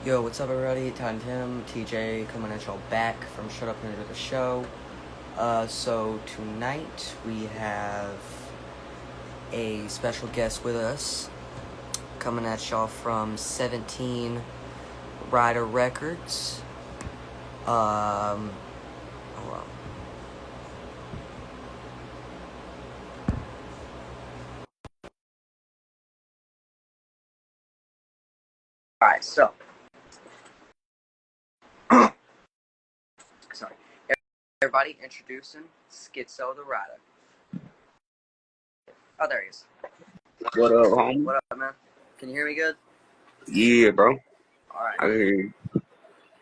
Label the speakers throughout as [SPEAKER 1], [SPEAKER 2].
[SPEAKER 1] Yo, what's up everybody? Time Tim, TJ coming at y'all back from Shut Up and Enjoy the Show. So tonight we have a special guest with us coming at y'all from 17 Ryda Records. Hold on. Alright, so sorry. Everybody introducing Skitzo the Ryda. Oh, there he is.
[SPEAKER 2] What up, homie?
[SPEAKER 1] What up, man? Can you hear me good?
[SPEAKER 2] Yeah, bro.
[SPEAKER 1] Alright.
[SPEAKER 2] I hear you.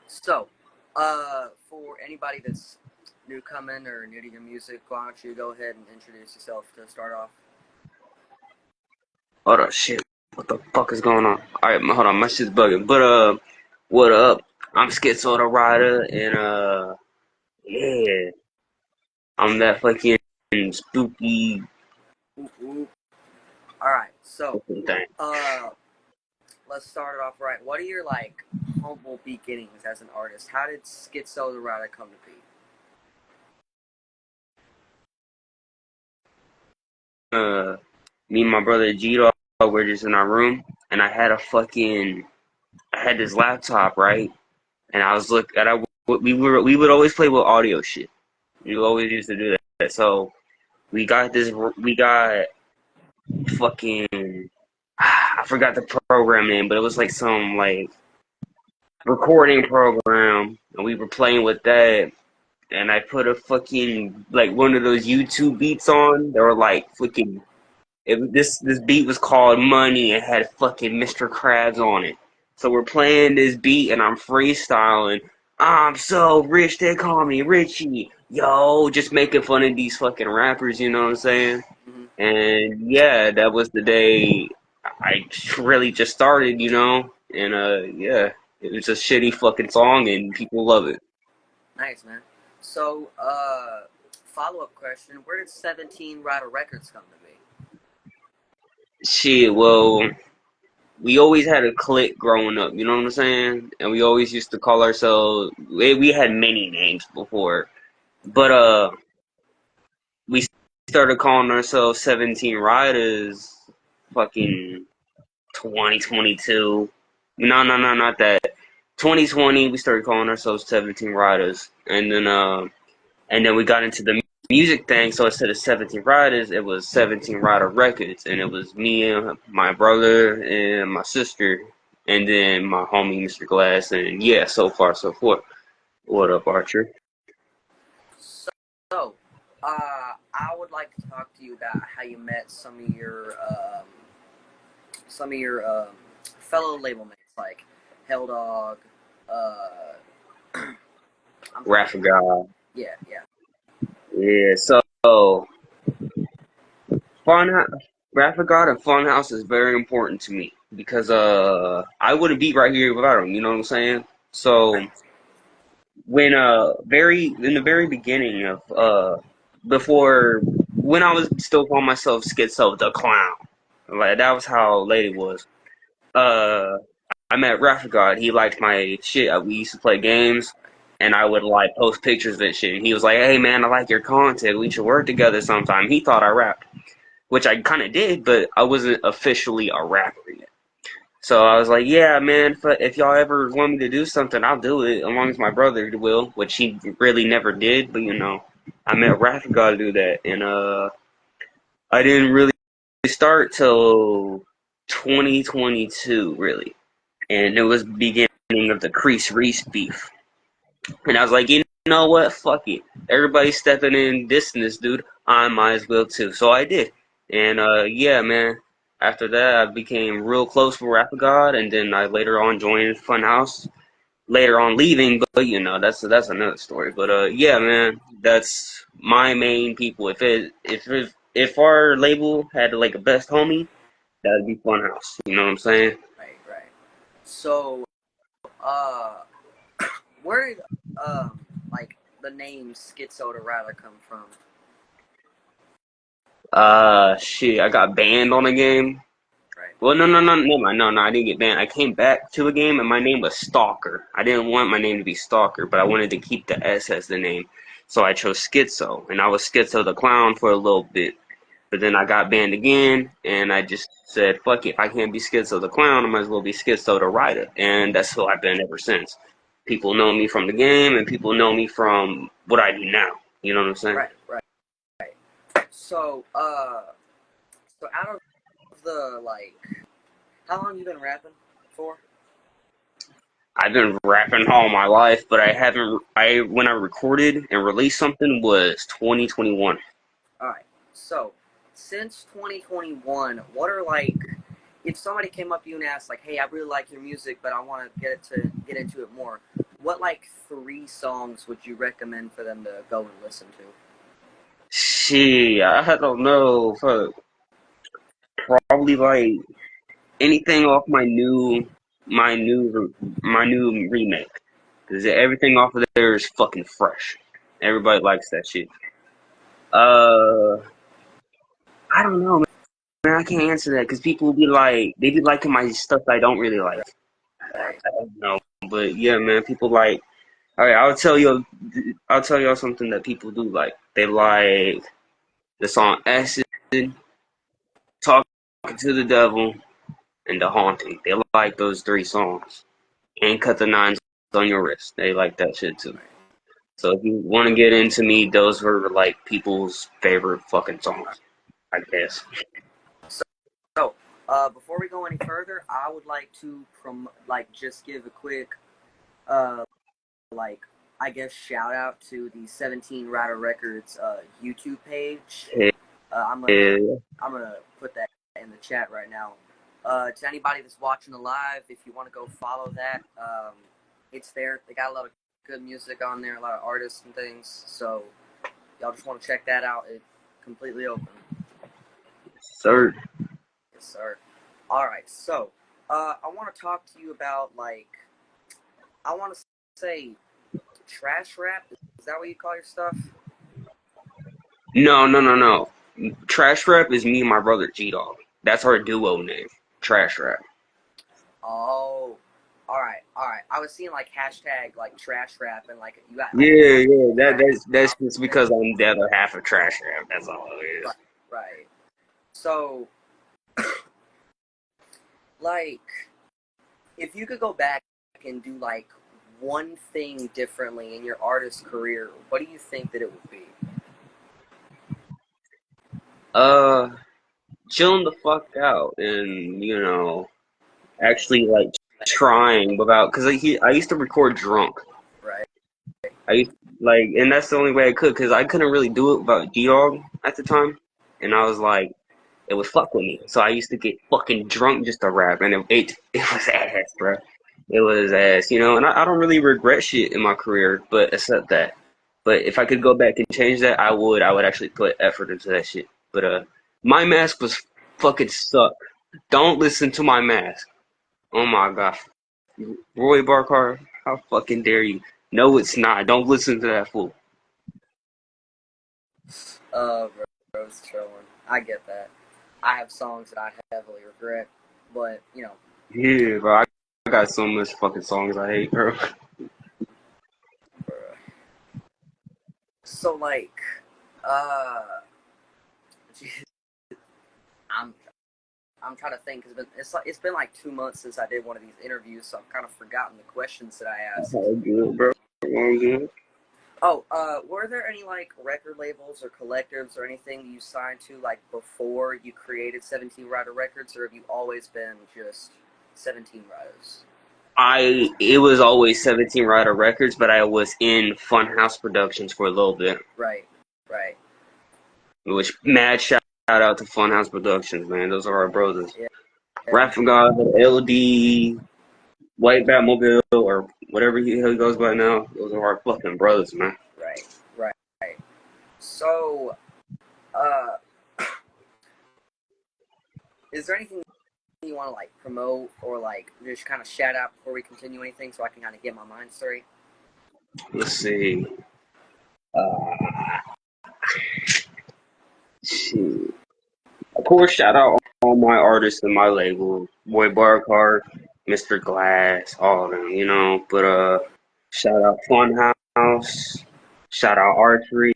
[SPEAKER 1] So, for anybody that's new coming or new to your music, why don't you go ahead and introduce yourself to start off?
[SPEAKER 2] Hold up, shit. What the fuck is going on? Alright, hold on, my shit's bugging. But, what up? I'm Skitzo the Rider, and, yeah. I'm that fucking spooky
[SPEAKER 1] Ooh, ooh. All right, so
[SPEAKER 2] fucking thing.
[SPEAKER 1] let's start it off right. What are your humble beginnings as an artist? How did Skitzo the Rider come to be?
[SPEAKER 2] Me and my brother G-Dog were just in our room, and I had this laptop, right? And I was we would always play with audio shit. We always used to do that. So, we got fucking I forgot the program name, but it was like some recording program, and we were playing with that. And I put a fucking like one of those YouTube beats on. They were like fucking. This beat was called Money and had fucking Mr. Krabs on it. So we're playing this beat and I'm freestyling. I'm so rich they call me Richie. Yo, just making fun of these fucking rappers. You know what I'm saying?
[SPEAKER 1] Mm-hmm.
[SPEAKER 2] And yeah, that was the day I really just started, and yeah, it was a shitty fucking song and people love it.
[SPEAKER 1] Nice, man. So, follow-up question: where did 17 Rider Records come to be?
[SPEAKER 2] Shit, well, we always had a clique growing up, you know what I'm saying? And we always used to call ourselves, we had many names before, but we started calling ourselves 17 Riders fucking 2022. No, not that. 2020, we started calling ourselves 17 Riders, and then we got into the music thing. So instead of 17 Riders, it was 17 Rider Records, and it was me and my brother and my sister, and then my homie Mr. Glass, and yeah, so far so forth. What up, Archer?
[SPEAKER 1] So, I would like to talk to you about how you met some of your fellow label mates, like Hell Dog. Uh, I'm trying to.
[SPEAKER 2] Raffaga.
[SPEAKER 1] Yeah, yeah.
[SPEAKER 2] Yeah, so Fun Raffaga and Funhouse is very important to me because I wouldn't be right here without them. You know what I'm saying? So
[SPEAKER 1] Right.
[SPEAKER 2] when very in the very beginning of before when I was still calling myself Skitzo the Clown, like that was how late it was. Uh, I met Raffaga. He liked my shit. We used to play games, and I would like post pictures of that shit. And he was like, "Hey man, I like your content. We should work together sometime." He thought I rapped, which I kind of did, but I wasn't officially a rapper yet. So I was like, yeah, man, if y'all ever want me to do something, I'll do it, as long as my brother will, which he really never did, but I met Raffiga to do that, and I didn't really start till 2022, really, and it was the beginning of the Crease Reese beef, and I was like, you know what, fuck it, everybody's stepping in, dissing this dude, I might as well too, so I did, and yeah, man. After that, I became real close with Rap God, and then I later on joined Funhouse. Later on, leaving, but that's another story. But yeah, man, that's my main people. If our label had like a best homie, that'd be Funhouse. You know what I'm saying?
[SPEAKER 1] Right, right. So, uh, where did the name Schizo to Ryder come from?
[SPEAKER 2] Shit, I got banned on a game,
[SPEAKER 1] Right.
[SPEAKER 2] Well, no, I didn't get banned. I came back to a game and my name was Stalker. I didn't want my name to be Stalker, but I wanted to keep the S as the name. So I chose Skitzo, and I was Skitzo the Clown for a little bit. But then I got banned again, and I just said, fuck it, if I can't be Skitzo the Clown, I might as well be Skitzo the Ryda. And that's who I've been ever since. People know me from the game, and people know me from what I do now. You know what I'm saying?
[SPEAKER 1] Right. So, so out of the, like, how long you been rapping for?
[SPEAKER 2] I've been rapping all my life, but I haven't. When I recorded and released something was 2021.
[SPEAKER 1] Alright, so, since 2021, what are, like, if somebody came up to you and asked, like, hey, I really like your music, but I want to get into it more, what, like, 3 songs would you recommend for them to go and listen to?
[SPEAKER 2] Shit, I don't know. Fuck. Probably like anything off my new remake. Cause everything off of there is fucking fresh. Everybody likes that shit. Uh, I don't know, man. I can't answer that because people be like, they be liking my stuff I don't really like.
[SPEAKER 1] Right.
[SPEAKER 2] I don't know, but yeah, man. People like. All right, I'll tell y'all something that people do like. They like the song "Acid," "Talking to the Devil," and "The Haunting." They like those 3 songs. And "Cut the Nines on Your Wrist." They like that shit too. So if you want to get into me, those were like people's favorite fucking songs, I guess.
[SPEAKER 1] So, before we go any further, I would like to just give a quick, uh, like, I guess shout out to the 17 Rider Records YouTube page. I'm gonna
[SPEAKER 2] Yeah.
[SPEAKER 1] I'm gonna put that in the chat right now. To anybody that's watching the live, if you want to go follow that, it's there. They got a lot of good music on there, a lot of artists and things. So y'all just want to check that out. It's completely open.
[SPEAKER 2] Sir.
[SPEAKER 1] Yes, sir. All right. So I want to talk to you about I want to say trash rap. Is that what you call your stuff?
[SPEAKER 2] No. Trash Rap is me and my brother G Dog. That's our duo name. Trash Rap.
[SPEAKER 1] Oh, all right. I was seeing like hashtag like trash rap and like you got like
[SPEAKER 2] Yeah.
[SPEAKER 1] rap
[SPEAKER 2] That's
[SPEAKER 1] out
[SPEAKER 2] just
[SPEAKER 1] there.
[SPEAKER 2] because I'm the other half of Trash Rap. That's all it is.
[SPEAKER 1] Right, right. So, like, if you could go back and do like one thing differently in your artist career, what do you think that it would be?
[SPEAKER 2] Uh, chilling the fuck out and actually like trying without because I used to record drunk.
[SPEAKER 1] Right.
[SPEAKER 2] I used like, and that's the only way I could because I couldn't really do it without Geog at the time, and I was like, it would fuck with me. So I used to get fucking drunk just to rap, and it was ass, bro. It was ass, and I don't really regret shit in my career, but except that. But if I could go back and change that, I would. I would actually put effort into that shit. But My Mask was fucking suck. Don't listen to My Mask. Oh my god. Roy Barker, how fucking dare you? No, it's not. Don't listen to that fool.
[SPEAKER 1] Bro's trolling. I get that. I have songs that I heavily regret, but
[SPEAKER 2] Yeah, bro. I got so much fucking songs I hate, bro.
[SPEAKER 1] so like, uh, I'm I'm trying to think because it's been like 2 months since I did one of these interviews, so I've kind of forgotten the questions that I asked.
[SPEAKER 2] All good, bro. All good.
[SPEAKER 1] Oh, were there any like record labels or collectives or anything you signed to like before you created 17 Rider Records, or have you always been just 17 Riders?
[SPEAKER 2] It was always 17 Rider Records, but I was in Funhouse Productions for a little bit.
[SPEAKER 1] Right, right.
[SPEAKER 2] Which mad shout out to Funhouse Productions, man. Those are our brothers.
[SPEAKER 1] Yeah,
[SPEAKER 2] Rap for God, LD, White Batmobile, or whatever he goes by now. Those are our fucking brothers, man.
[SPEAKER 1] right. So, uh, is there anything you want to like promote or like just kind of shout out before we continue anything, so I can kind of get my mind straight?
[SPEAKER 2] Let's see. Shit. Of course, shout out all my artists in my label, Boy Barcar, Mr. Glass, all of them, you know. But shout out Funhouse, shout out Archery,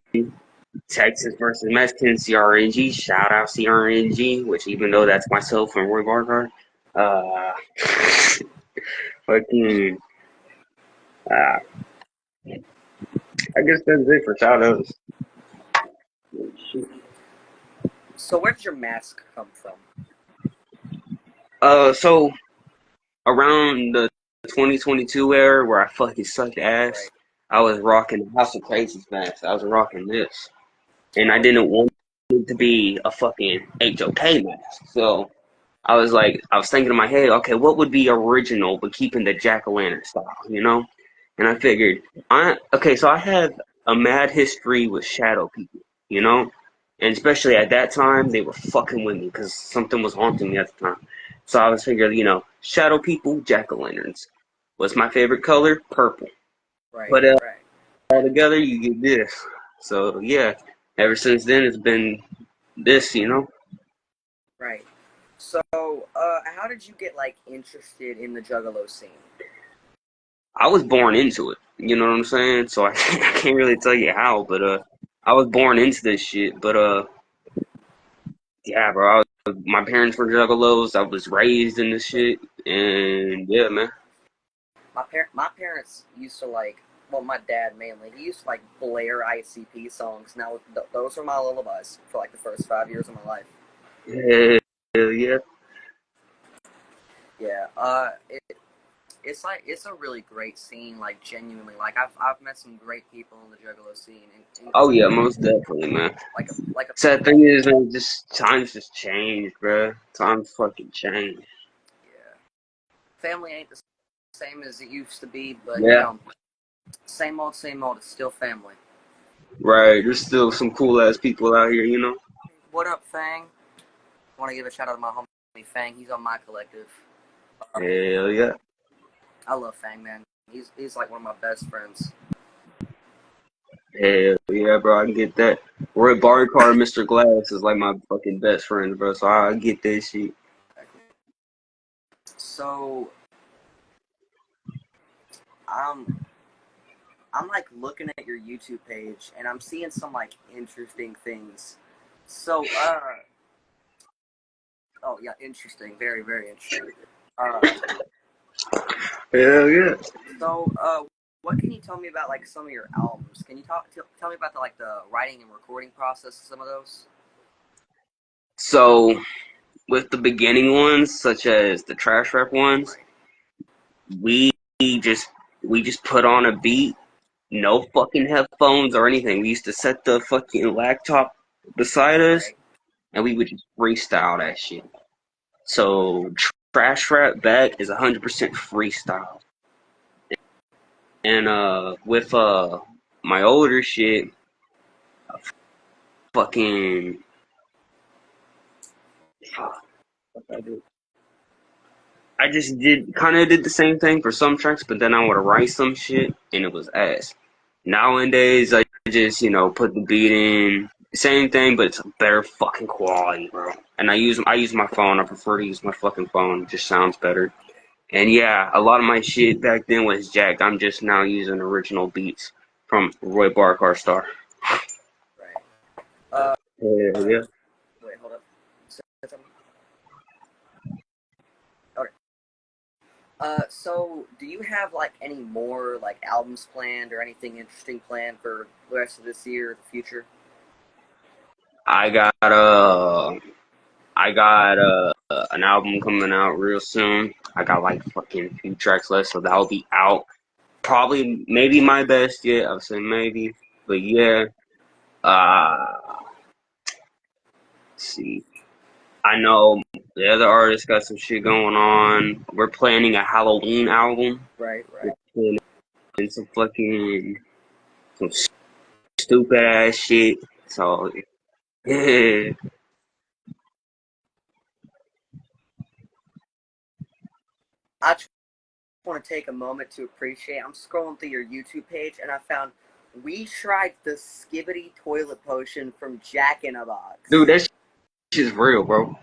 [SPEAKER 2] Texas versus Mexican, CRNG, shout out CRNG, which even though that's myself and Roy Barcar, uh, fucking, uh, I guess that's it for shout outs.
[SPEAKER 1] So where did your mask come from?
[SPEAKER 2] So around the 2022 era where I fucking sucked ass,
[SPEAKER 1] Right.
[SPEAKER 2] I was rocking the House of Crazy's mask. I was rocking this. And I didn't want it to be a fucking HOK mask. So I was thinking in my head, okay, what would be original but keeping the jack-o'-lantern style, you know? And I figured, so I have a mad history with shadow people, you know? And especially at that time, they were fucking with me because something was haunting me at the time. So I was figuring, you know, shadow people, jack-o'-lanterns. What's my favorite color? Purple.
[SPEAKER 1] Right.
[SPEAKER 2] Put it
[SPEAKER 1] Right.
[SPEAKER 2] all together, you get this. So yeah, ever since then, it's been this, you know?
[SPEAKER 1] Right. So, how did you get like interested in the Juggalo scene?
[SPEAKER 2] I was born into it. You know what I'm saying? So I can't really tell you how, but I was born into this shit. But yeah, bro. My parents were juggalos. I was raised in this shit, and yeah, man.
[SPEAKER 1] My parents used to like, well, my dad mainly. He used to like blare ICP songs. Now those were my lullabies for like the first 5 years of my life.
[SPEAKER 2] Hell yeah.
[SPEAKER 1] Yeah. It's like it's a really great scene. Like genuinely, like I've met some great people in the Juggalo scene,
[SPEAKER 2] Oh
[SPEAKER 1] including
[SPEAKER 2] yeah, most definitely, man.
[SPEAKER 1] like a
[SPEAKER 2] Sad thing is, man, just times just changed, bro. Times fucking changed.
[SPEAKER 1] yeah. Family ain't the same as it used to be, but you
[SPEAKER 2] Yeah,
[SPEAKER 1] know, same old, same old. It's still family.
[SPEAKER 2] right. There's still some cool ass people out here, you know.
[SPEAKER 1] What up, Fang? I want to give a shout out to my homie Fang. He's on my collective.
[SPEAKER 2] Hell yeah.
[SPEAKER 1] I love Fang, man. He's like one of my best friends.
[SPEAKER 2] Hell yeah, bro. I get that. Roy Barcar, Mr. Glass is like my fucking best friend, bro. So I get that shit.
[SPEAKER 1] So, um, I'm like looking at your YouTube page and I'm seeing some like interesting things. So, oh yeah, interesting, very very interesting. Uh,
[SPEAKER 2] Hell yeah.
[SPEAKER 1] so what can you tell me about like some of your albums? Can you tell me about the writing and recording process of some of those?
[SPEAKER 2] So with the beginning ones, such as the trash rap ones,
[SPEAKER 1] Right,
[SPEAKER 2] we just we just put on a beat, no fucking headphones or anything. We used to set the fucking laptop beside us,
[SPEAKER 1] right,
[SPEAKER 2] and we would just freestyle that shit. So trash rap back is 100% freestyle. And with my older shit, fucking fuck, I just did the same thing for some tracks, but then I would write some shit and it was ass. Nowadays, I just put the beat in, same thing, but it's a better fucking quality, bro. And I use my phone. I prefer to use my fucking phone. It just sounds better. And yeah, a lot of my shit back then was jacked. I'm just now using original beats from Roy Barcar Star.
[SPEAKER 1] right. Uh,
[SPEAKER 2] Yeah, yeah.
[SPEAKER 1] wait, hold up. Say something? Okay. So do you have like any more like albums planned or anything interesting planned for the rest of this year or the future?
[SPEAKER 2] I got uh I got an album coming out real soon. I got like fucking a few tracks left, so that'll be out. Probably maybe my best yet. I'll say maybe. But yeah. Let's see. I know the other artists got some shit going on. We're planning a Halloween album.
[SPEAKER 1] Right,
[SPEAKER 2] We're
[SPEAKER 1] right.
[SPEAKER 2] planning some stupid ass shit. So yeah.
[SPEAKER 1] I just want to take a moment to appreciate. I'm scrolling through your YouTube page and I found we tried the Skibbity toilet potion from Jack in a
[SPEAKER 2] Dude,
[SPEAKER 1] Box.
[SPEAKER 2] that shit's real, bro.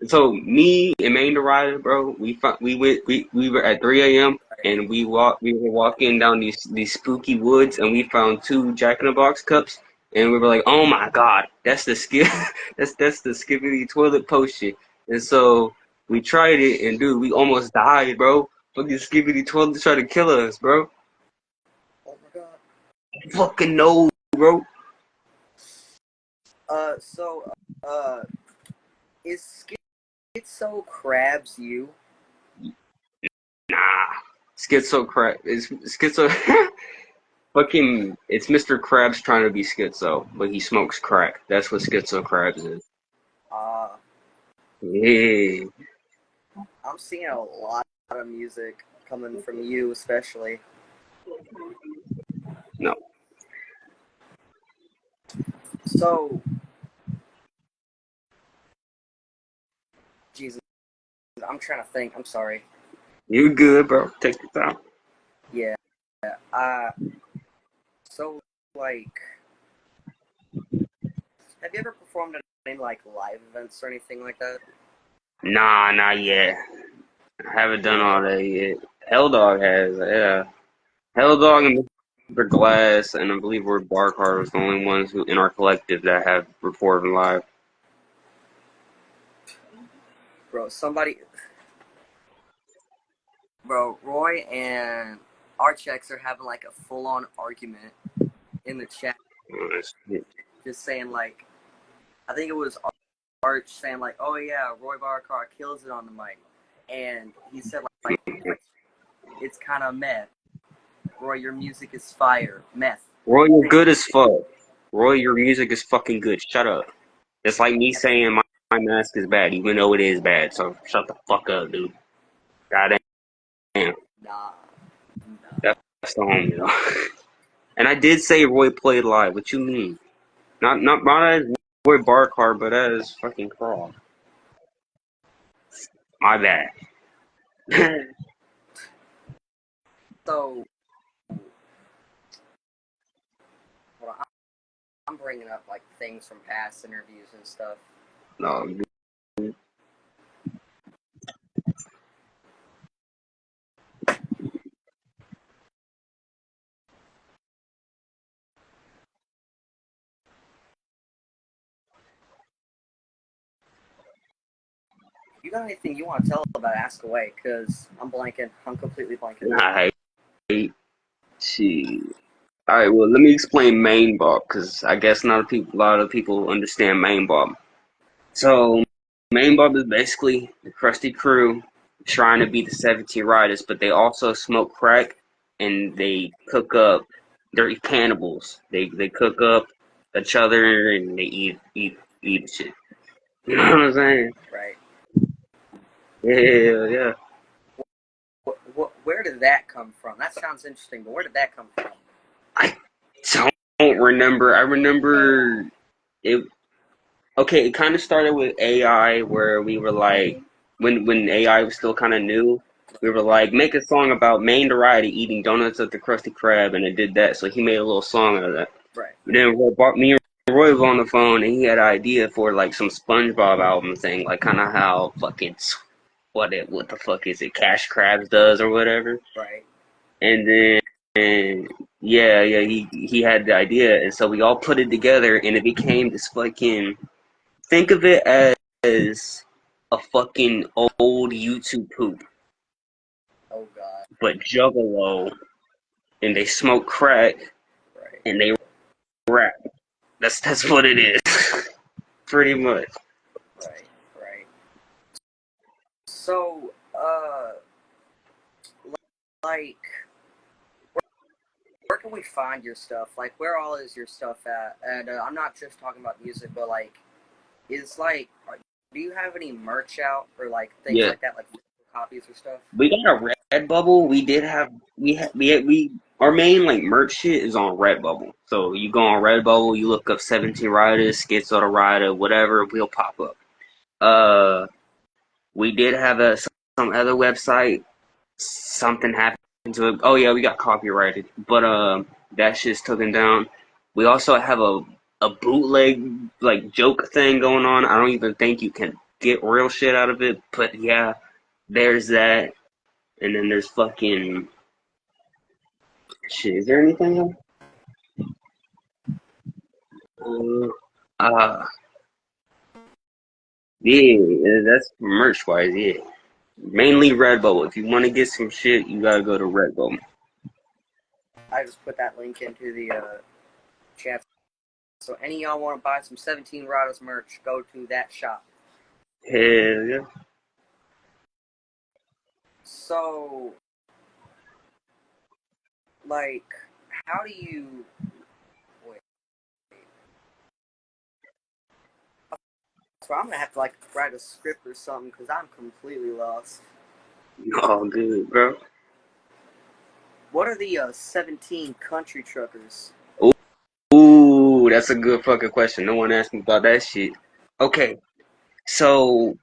[SPEAKER 2] So me and Maine to Ryda, bro, we were at 3 a.m. and we were walking down these spooky woods and we found two Jack in the Box cups and we were like, oh my god, that's the skip that's the Skippity toilet potion. And so we tried it and dude, we almost died, bro. Fucking Skippity toilet tried to kill us, bro.
[SPEAKER 1] Oh my god.
[SPEAKER 2] Fucking no, bro.
[SPEAKER 1] So, is Skitzo Crabs you?
[SPEAKER 2] Nah. Schizo crap. It's schizo. Fucking, it's Mr. Krabs trying to be schizo, but he smokes crack. That's what Schizo Krabs is.
[SPEAKER 1] Uh,
[SPEAKER 2] Yeah.
[SPEAKER 1] I'm seeing a lot of music coming from you, especially.
[SPEAKER 2] No.
[SPEAKER 1] So, Jesus, I'm trying to think. I'm sorry.
[SPEAKER 2] You good, bro. Take your time.
[SPEAKER 1] Yeah. Uh, so, like, have you ever performed at any, like, live events or anything like that?
[SPEAKER 2] Nah, not yet. I haven't done all that yet. Hell Dog has, yeah. Hell Dog and Mr. Glass, and I believe we're Barkhart was the only ones who in our collective that have performed live.
[SPEAKER 1] Bro, Roy and Archex are having, like, a full-on argument in the chat. Just saying, like, I think it was Arch saying, like, oh, yeah, Roy Barcar kills it on the mic. And he said, like it's kind of meth. Roy, your music is fire. Meth.
[SPEAKER 2] Roy, you're good as fuck. Roy, your music is fucking good. Shut up. It's like me saying my mask is bad, even though it is bad. So shut the fuck up, dude. Goddamn.
[SPEAKER 1] Nah.
[SPEAKER 2] That's the homie, though. And I did say Roy played live. What you mean? Not as Roy Barkhart, but as fucking Crawl. My bad.
[SPEAKER 1] So, well, I'm bringing up, like, things from past interviews and stuff.
[SPEAKER 2] No.
[SPEAKER 1] You got anything you want to tell about Ask Away? Because I'm blanking. I'm completely blanking.
[SPEAKER 2] I hate shit. All right, well, let me explain Main Bob, because I guess not a lot of people understand Main Bob. So, Main Bob is basically the Krusty Crew trying to be the 17 Riders, but they also smoke crack and they cook up. They're cannibals. They cook up each other and they eat shit. You know what I'm saying?
[SPEAKER 1] Right.
[SPEAKER 2] Yeah.
[SPEAKER 1] Where did that come from? That sounds interesting, but where did that come from?
[SPEAKER 2] I don't remember. I remember it. Okay, it kind of started with AI, where we were like, when AI was still kind of new, we were like, make a song about Maine to Ryda eating donuts at the Krusty Krab, and it did that. So he made a little song out of that.
[SPEAKER 1] Right.
[SPEAKER 2] But then me and Roy was on the phone, and he had an idea for like some SpongeBob album thing, like kind of how fucking what the fuck is it, Cash Krabs does or whatever.
[SPEAKER 1] Right.
[SPEAKER 2] And then yeah, he had the idea, and so we all put it together, and it became this fucking. Think of it as a fucking old YouTube poop,
[SPEAKER 1] Oh God.
[SPEAKER 2] but Juggalo, and they smoke crack,
[SPEAKER 1] Right.
[SPEAKER 2] and they rap. That's what it is, pretty much.
[SPEAKER 1] Right. So, like, where can we find your stuff? Like, where all is your stuff at? And I'm not just talking about music, but like, do you have any merch out or like things
[SPEAKER 2] Yeah,
[SPEAKER 1] like that, like copies or stuff?
[SPEAKER 2] we got a Redbubble. We did have we our main like merch shit is on Redbubble. So you go on Redbubble, you look up 17 Riders, Skitzo to Ryda, whatever, we'll pop up. We did have some other website. Something happened to it. Oh yeah, we got copyrighted, but that shit's taken down. We also have a bootleg like joke thing going on. I don't even think you can get real shit out of it. But yeah, there's that. And then there's fucking shit. Is there anything else? Uh, uh yeah, that's merch wise, yeah. Mainly Redbubble. If you want to get some shit, you gotta go to Redbubble.
[SPEAKER 1] I just put that link into the chat. So any of y'all want to buy some 17 Ryda's merch, go to that shop.
[SPEAKER 2] Hell yeah.
[SPEAKER 1] So, like, how do you... Wait. So I'm going to have to, like, write a script or something, because I'm completely lost.
[SPEAKER 2] All good, bro.
[SPEAKER 1] What are the 17 country truckers?
[SPEAKER 2] Ooh, that's a good fucking question. No one asked me about that shit. Okay, so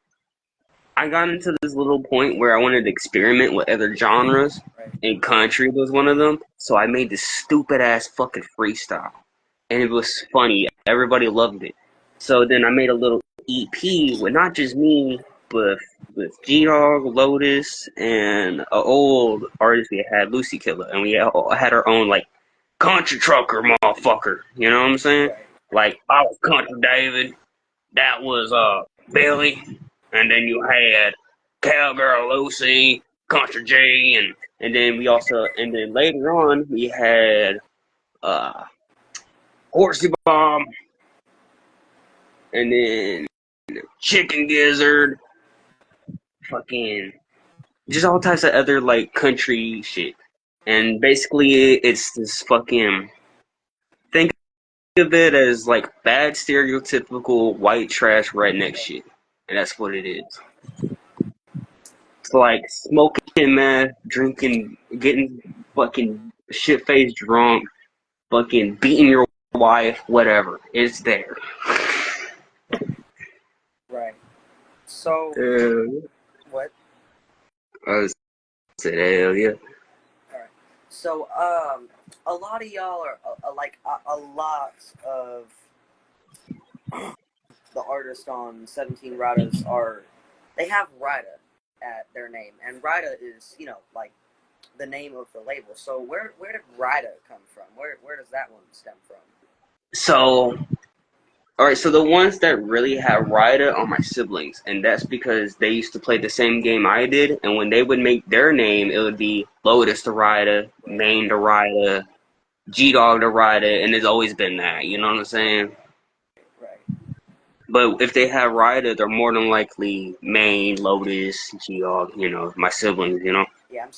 [SPEAKER 2] I got into this little point where I wanted to experiment with other genres,
[SPEAKER 1] Right.
[SPEAKER 2] and country was one of them. So I made this stupid ass fucking freestyle, and it was funny. Everybody loved it. So then I made a little EP with not just me, but with G-Dog, Lotus, and an old artist we had, Lucy Killer, and we all had our own like country trucker motherfucker. You know what I'm saying?
[SPEAKER 1] Right.
[SPEAKER 2] Like I was Country David, that was Billy, and then you had Cowgirl Lucy, Country J, and then we also and then later on we had Horsey Bomb, and then Chicken Gizzard, fucking just all types of other like country shit. And basically it's this fucking think of it as like bad stereotypical white trash redneck shit. And that's what it is. It's like smoking meth, drinking, getting fucking shit faced drunk, fucking beating your wife, whatever. It's there.
[SPEAKER 1] Right. So, what?
[SPEAKER 2] I said, hell yeah.
[SPEAKER 1] Alright. So, a lot of y'all are, like, a lot of the artists on 17 Rydas they have Ryda at their name. And Ryda is, like, the name of the label. So where did Ryda come from? Where does that one stem from?
[SPEAKER 2] So, alright, so the ones that really have Ryda are my siblings, and that's because they used to play the same game I did, and when they would make their name, it would be Lotus to Ryda, Maine to Ryda, G-Dog to Ryda, and it's always been that, you know what I'm saying?
[SPEAKER 1] Right.
[SPEAKER 2] But if they have Ryda, they're more than likely Maine, Lotus, G-Dog, my siblings,
[SPEAKER 1] Yeah, I'm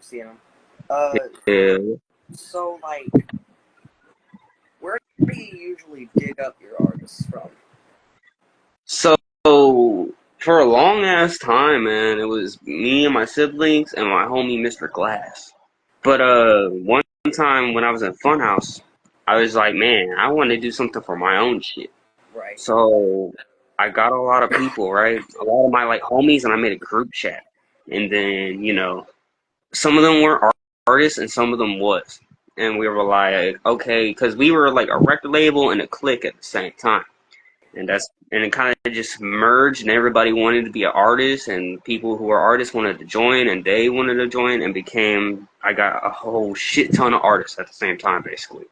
[SPEAKER 1] seeing them.
[SPEAKER 2] Yeah.
[SPEAKER 1] So, like, where do you usually dig up your artists from?
[SPEAKER 2] So, for a long ass time, man, it was me and my siblings and my homie Mr. Glass. But one time when I was in Funhouse, I was like, man, I want to do something for my own shit.
[SPEAKER 1] Right.
[SPEAKER 2] So I got a lot of people, right? A lot of my like homies, and I made a group chat. And then, some of them were artists and some of them was. And we were like, okay, because we were like a record label and a clique at the same time. And it kind of just merged, and everybody wanted to be an artist, and people who were artists wanted to join, and they wanted to join, and I got a whole shit ton of artists at the same time, basically.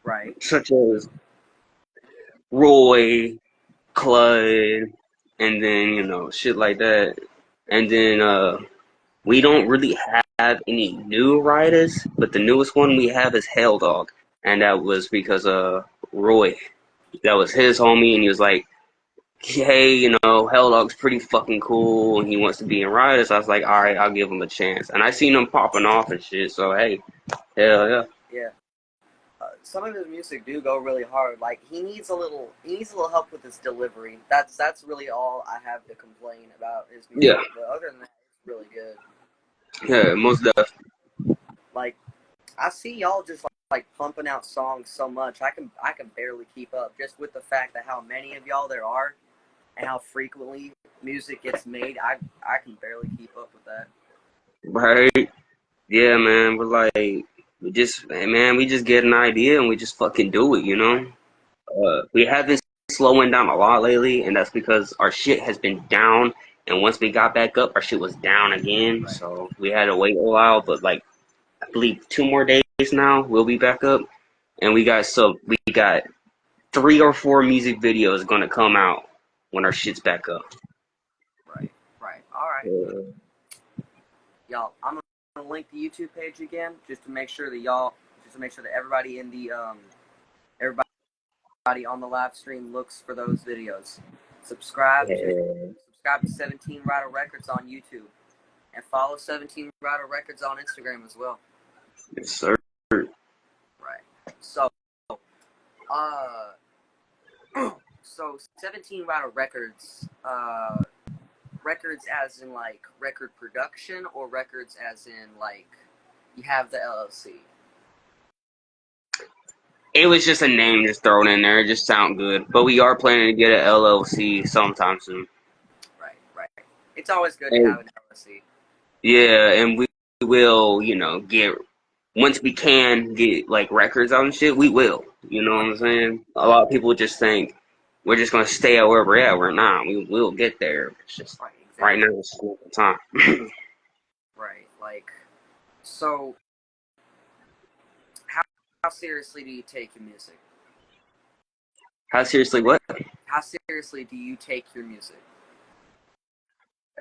[SPEAKER 1] Right.
[SPEAKER 2] Such as Roy, Clud, and then, shit like that. And then, we don't really have any new writers, but the newest one we have is Hell Dog. And that was because, Roy, that was his homie, and he was like, hey, Hell Dog's pretty fucking cool, and he wants to be in Ryder, so I was like, alright, I'll give him a chance. And I seen him popping off and shit, so hey, hell yeah.
[SPEAKER 1] Yeah. Some of his music do go really hard. Like he needs a little help with his delivery. That's really all I have to complain about his music.
[SPEAKER 2] Yeah.
[SPEAKER 1] But other than that, it's really good.
[SPEAKER 2] Yeah, most definitely.
[SPEAKER 1] Like I see y'all just like pumping out songs so much. I can barely keep up just with the fact that how many of y'all there are and how frequently music gets made. I can barely keep up with that.
[SPEAKER 2] Right? Yeah, man, we're like, we just get an idea and we just fucking do it,
[SPEAKER 1] Right.
[SPEAKER 2] We haven't slowing down a lot lately, and that's because our shit has been down. And once we got back up, our shit was down again.
[SPEAKER 1] Right.
[SPEAKER 2] So we had to wait a while, but like I believe 2 more days now, we'll be back up. And we got 3 or 4 music videos gonna come out when our shit's back up.
[SPEAKER 1] Right. All right.
[SPEAKER 2] Yeah.
[SPEAKER 1] Y'all, I'm gonna link the YouTube page again just to make sure that everybody in the everybody on the live stream looks for those videos. Subscribe to 17 Ryda Records on YouTube, and follow 17 Ryda Records on Instagram as well.
[SPEAKER 2] Yes, sir.
[SPEAKER 1] Right. So, so 17 Ryda Records, records as in like record production, or records as in like you have the LLC?
[SPEAKER 2] It was just a name just thrown in there. It just sound good. But we are planning to get an LLC sometime soon.
[SPEAKER 1] Right. It's always good to
[SPEAKER 2] And,
[SPEAKER 1] have an LLC.
[SPEAKER 2] yeah, and we will, once we can get like records out and shit, we will. You know what I'm saying? A lot of people just think we're just gonna stay at where we're at. We're not. We will get there. It's just
[SPEAKER 1] Right. Exactly.
[SPEAKER 2] right now it's school time.
[SPEAKER 1] Right. Like, so how seriously do you take your music?
[SPEAKER 2] How seriously what?
[SPEAKER 1] How seriously do you take your music?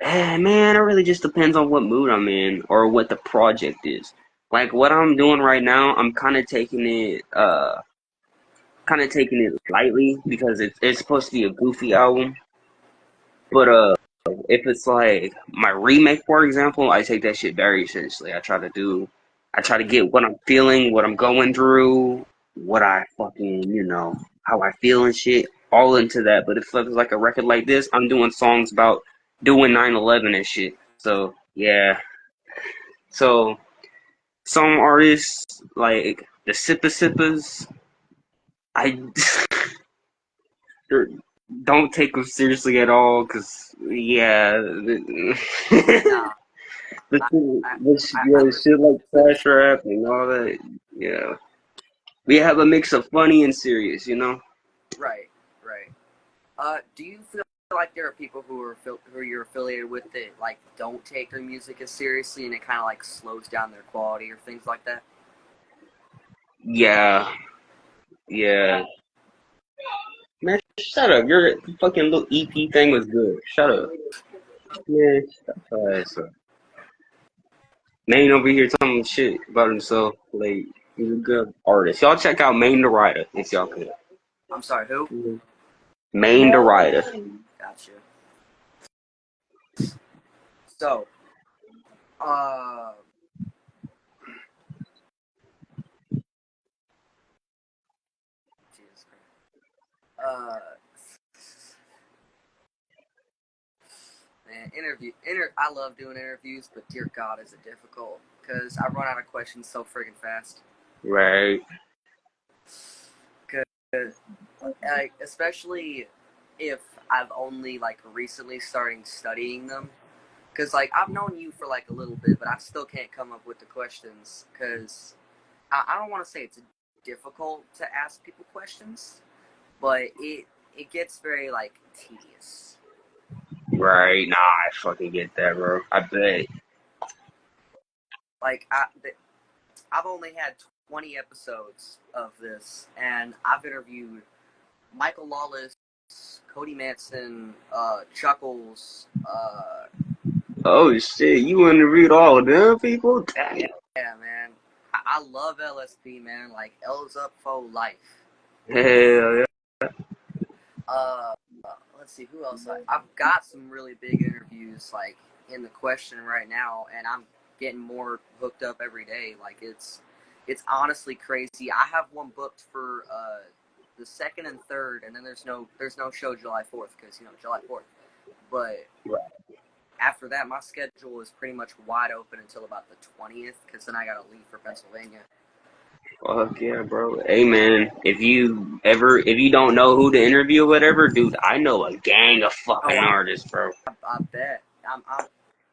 [SPEAKER 2] Man, it really just depends on what mood I'm in or what the project is. Like what I'm doing right now, I'm kind of taking it lightly because it's supposed to be a goofy album. But if it's like my remake, for example, I take that shit very seriously. I try to get what I'm feeling, what I'm going through, what I fucking, how I feel and shit, all into that. But if it's like a record like this, I'm doing songs about doing 9/11 and shit. So yeah. So some artists like the Sippa Sippas, I don't take them seriously at all, cause yeah,
[SPEAKER 1] Nah,
[SPEAKER 2] the shit like trash rap and all that. Yeah, we have a mix of funny and serious,
[SPEAKER 1] Right. Do you feel like there are people who you're affiliated with that like don't take their music as seriously, and it kind of like slows down their quality or things like that?
[SPEAKER 2] Yeah, yeah. Man, shut up. Your fucking little EP thing was good. Shut up. Man, shut your ass up. Maine over here talking shit about himself. Like, he's a good artist. Y'all check out Maine the Ryda if y'all could.
[SPEAKER 1] I'm sorry, who?
[SPEAKER 2] Maine the Ryda.
[SPEAKER 1] Gotcha. So, Jesus Christ. Man, I love doing interviews, but dear God, is it difficult because I run out of questions so friggin' fast.
[SPEAKER 2] Right.
[SPEAKER 1] Like, especially if I've only like recently starting studying them. Because like I've known you for like a little bit, but I still can't come up with the questions. Because I don't want to say it's difficult to ask people questions, but it gets very like tedious.
[SPEAKER 2] Right. Nah, I fucking get that, bro. I bet.
[SPEAKER 1] Like I've only had 20 episodes of this, and I've interviewed Michael Lawless, Cody Manson, Chuckles.
[SPEAKER 2] Oh shit, you want to read all of them people? Damn.
[SPEAKER 1] Yeah, man. I love LSP, man. Like, L's up for life.
[SPEAKER 2] Hell yeah.
[SPEAKER 1] Let's see, who else? I've got some really big interviews, like, in the question right now, and I'm getting more hooked up every day. Like, it's honestly crazy. I have one booked for, the 2nd and 3rd, and then there's no show July 4th, because, July 4th. But
[SPEAKER 2] Right.
[SPEAKER 1] after that, my schedule is pretty much wide open until about the 20th, because then I gotta leave for Pennsylvania.
[SPEAKER 2] Fuck yeah, bro. Hey man, if you don't know who to interview or whatever, dude, I know a gang of fucking artists, bro.
[SPEAKER 1] I bet.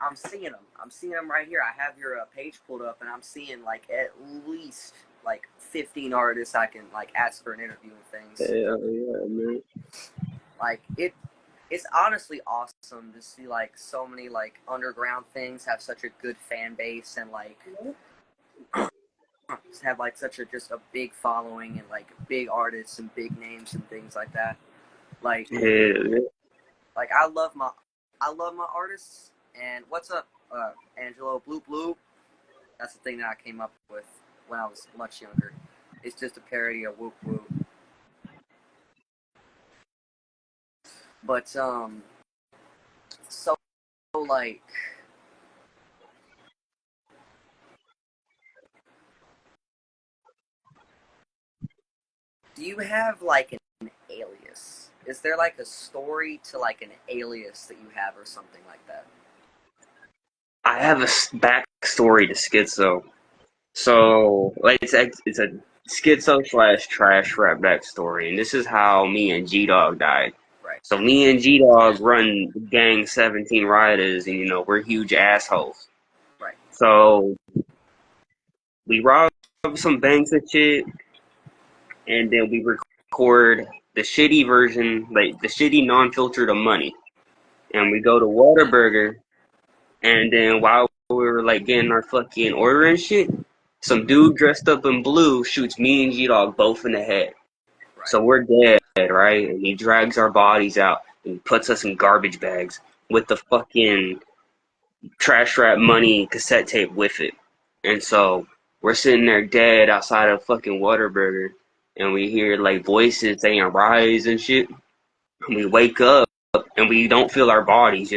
[SPEAKER 1] I'm seeing them. I'm seeing them right here. I have your page pulled up, and I'm seeing like at least like 15 artists I can like ask for an interview and things.
[SPEAKER 2] Hell yeah, man.
[SPEAKER 1] Like it's honestly awesome to see like so many like underground things have such a good fan base and like have like such a just a big following and like big artists and big names and things like that. Like
[SPEAKER 2] Hell yeah.
[SPEAKER 1] like I love my artists. And what's up, Angelo? Bloop bloop. That's the thing that I came up with when I was much younger. It's just a parody of Whoop Whoop. But so like, do you have like an alias? Is there like a story to like an alias that you have or something like that?
[SPEAKER 2] I have a backstory to Skitzo. So, like, it's a Skitzo / trash rap backstory, and this is how me and G Dog died.
[SPEAKER 1] Right.
[SPEAKER 2] So me and G Dog run gang 17 Riders, and we're huge assholes.
[SPEAKER 1] Right.
[SPEAKER 2] So we rob some banks and shit, and then we record the shitty version, like the shitty non-filtered of Money, and we go to Whataburger, and then while we were like getting our fucking order and shit, some dude dressed up in blue shoots me and G Dog both in the head.
[SPEAKER 1] Right.
[SPEAKER 2] So we're dead, right? And he drags our bodies out and puts us in garbage bags with the fucking trash rap Money cassette tape with it. And so we're sitting there dead outside of fucking Whataburger, and we hear like voices saying rise and shit. And we wake up and we don't feel our bodies,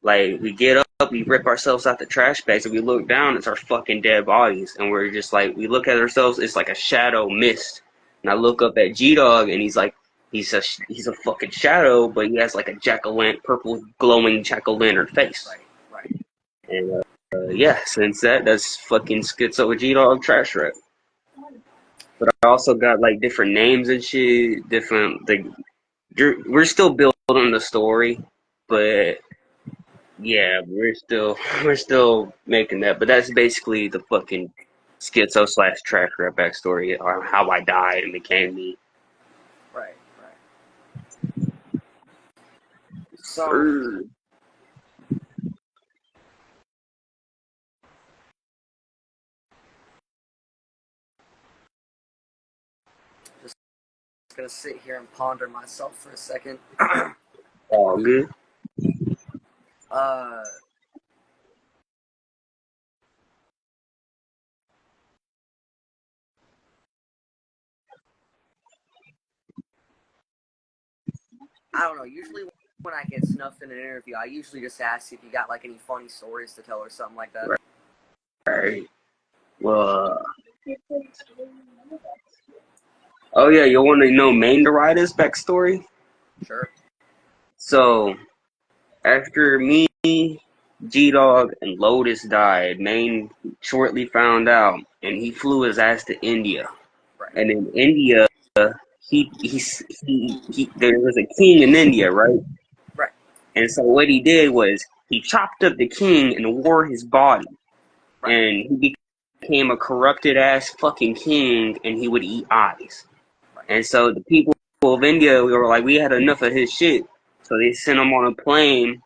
[SPEAKER 2] Like, we get up, we rip ourselves out the trash bags, and we look down, it's our fucking dead bodies. And we're just like, we look at ourselves, it's like a shadow mist. And I look up at G-Dog, and he's like, he's a fucking shadow, but he has like a purple glowing jack-o'-lantern face.
[SPEAKER 1] Right.
[SPEAKER 2] And, yeah, since that's fucking Skitzo G-Dog trash rap. But I also got, like, different names and shit, we're still building the story, but... yeah, we're still making that, but that's basically the fucking Skitzo / trash rap backstory on how I died and became me.
[SPEAKER 1] Right. So just gonna sit here and ponder myself for a second.
[SPEAKER 2] All good.
[SPEAKER 1] I don't know. Usually when I get snuffed in an interview, I usually just ask if you got like any funny stories to tell or something like that.
[SPEAKER 2] Right. Well, oh yeah, you want to know Main Ryda's backstory?
[SPEAKER 1] Sure.
[SPEAKER 2] So, after me, G-Dog, and Lotus died, Main shortly found out, and he flew his ass to India.
[SPEAKER 1] Right.
[SPEAKER 2] And in India, there was a king in India, right?
[SPEAKER 1] Right.
[SPEAKER 2] And so what he did was he chopped up the king and wore his body.
[SPEAKER 1] Right.
[SPEAKER 2] And he became a corrupted ass fucking king, and he would eat eyes.
[SPEAKER 1] Right.
[SPEAKER 2] And so the people of India, we were like, we had enough of his shit. So they sent him on a plane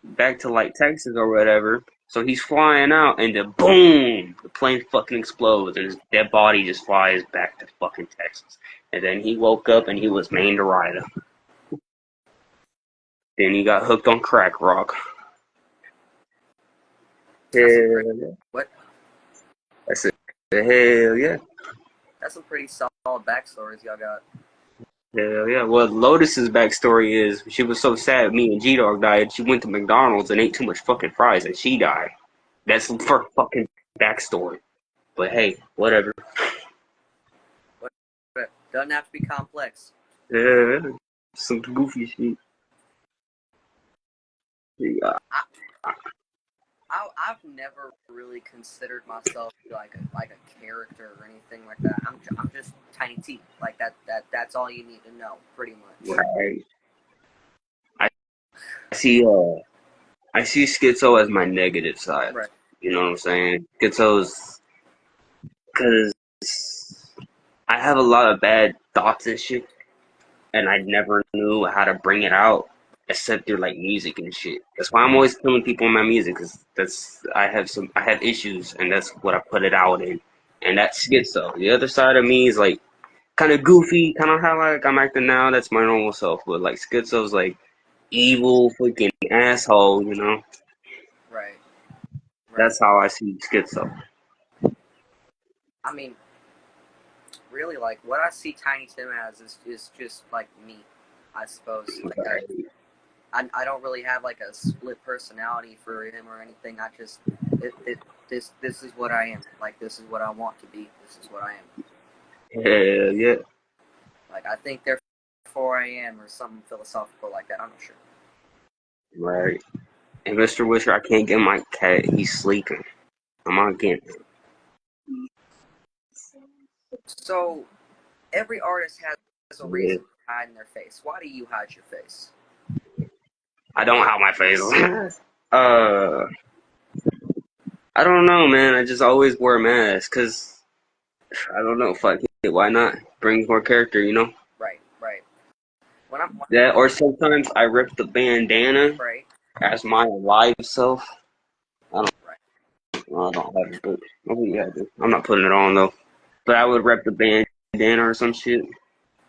[SPEAKER 2] back to like Texas or whatever. So he's flying out, and then boom, the plane fucking explodes, and his dead body just flies back to fucking Texas. And then he woke up, and he was Main Ryda. Then he got hooked on crack rock.
[SPEAKER 1] What?
[SPEAKER 2] That's it. Hell yeah.
[SPEAKER 1] That's some pretty solid backstories y'all got.
[SPEAKER 2] Hell yeah. Well, Lotus's backstory is she was so sad me and G-Dog died, she went to McDonald's and ate too much fucking fries and she died. That's her fucking backstory. But hey, whatever.
[SPEAKER 1] Doesn't have to be complex.
[SPEAKER 2] Yeah, some goofy shit. Yeah.
[SPEAKER 1] I've never really considered myself like a character or anything like that. I'm just Tiny T. Like that's all you need to know, pretty much.
[SPEAKER 2] Right. I see Skitzo as my negative side.
[SPEAKER 1] Right.
[SPEAKER 2] You know what I'm saying? Skitzo's because I have a lot of bad thoughts and shit, and I never knew how to bring it out except through like music and shit. That's why I'm always killing people in my music, cause I have issues, and that's what I put it out in, and that's Skitzo. The other side of me is like kind of goofy, kind of how like I'm acting now. That's my normal self, but like Skitzo's like evil freaking asshole, you know.
[SPEAKER 1] Right. Right.
[SPEAKER 2] That's how I see Skitzo.
[SPEAKER 1] I mean, really, like what I see Tiny Tim as is just like me, I suppose. Like I don't really have like a split personality for him or anything. I just this is what I am. Like this is what I want to be. This is what I am.
[SPEAKER 2] Hell yeah.
[SPEAKER 1] Like I think therefore I am or something philosophical like that. I'm not sure.
[SPEAKER 2] Right. And Mr. Wisher, I can't get my cat. He's sleeping. I'm not getting him.
[SPEAKER 1] So every artist has a
[SPEAKER 2] Yeah.
[SPEAKER 1] reason for hiding their face. Why do you hide your face?
[SPEAKER 2] I don't have my face. uh, I don't know, man. I just always wear a mask because I don't know. Fuck it. Why not? Bring more character, you know?
[SPEAKER 1] Right, right. When I'm
[SPEAKER 2] That, or sometimes I rip the bandana
[SPEAKER 1] right,
[SPEAKER 2] as my live self. I don't,
[SPEAKER 1] right.
[SPEAKER 2] I don't have it, but yeah, I do. I'm not putting it on though. But I would rep the bandana or some shit.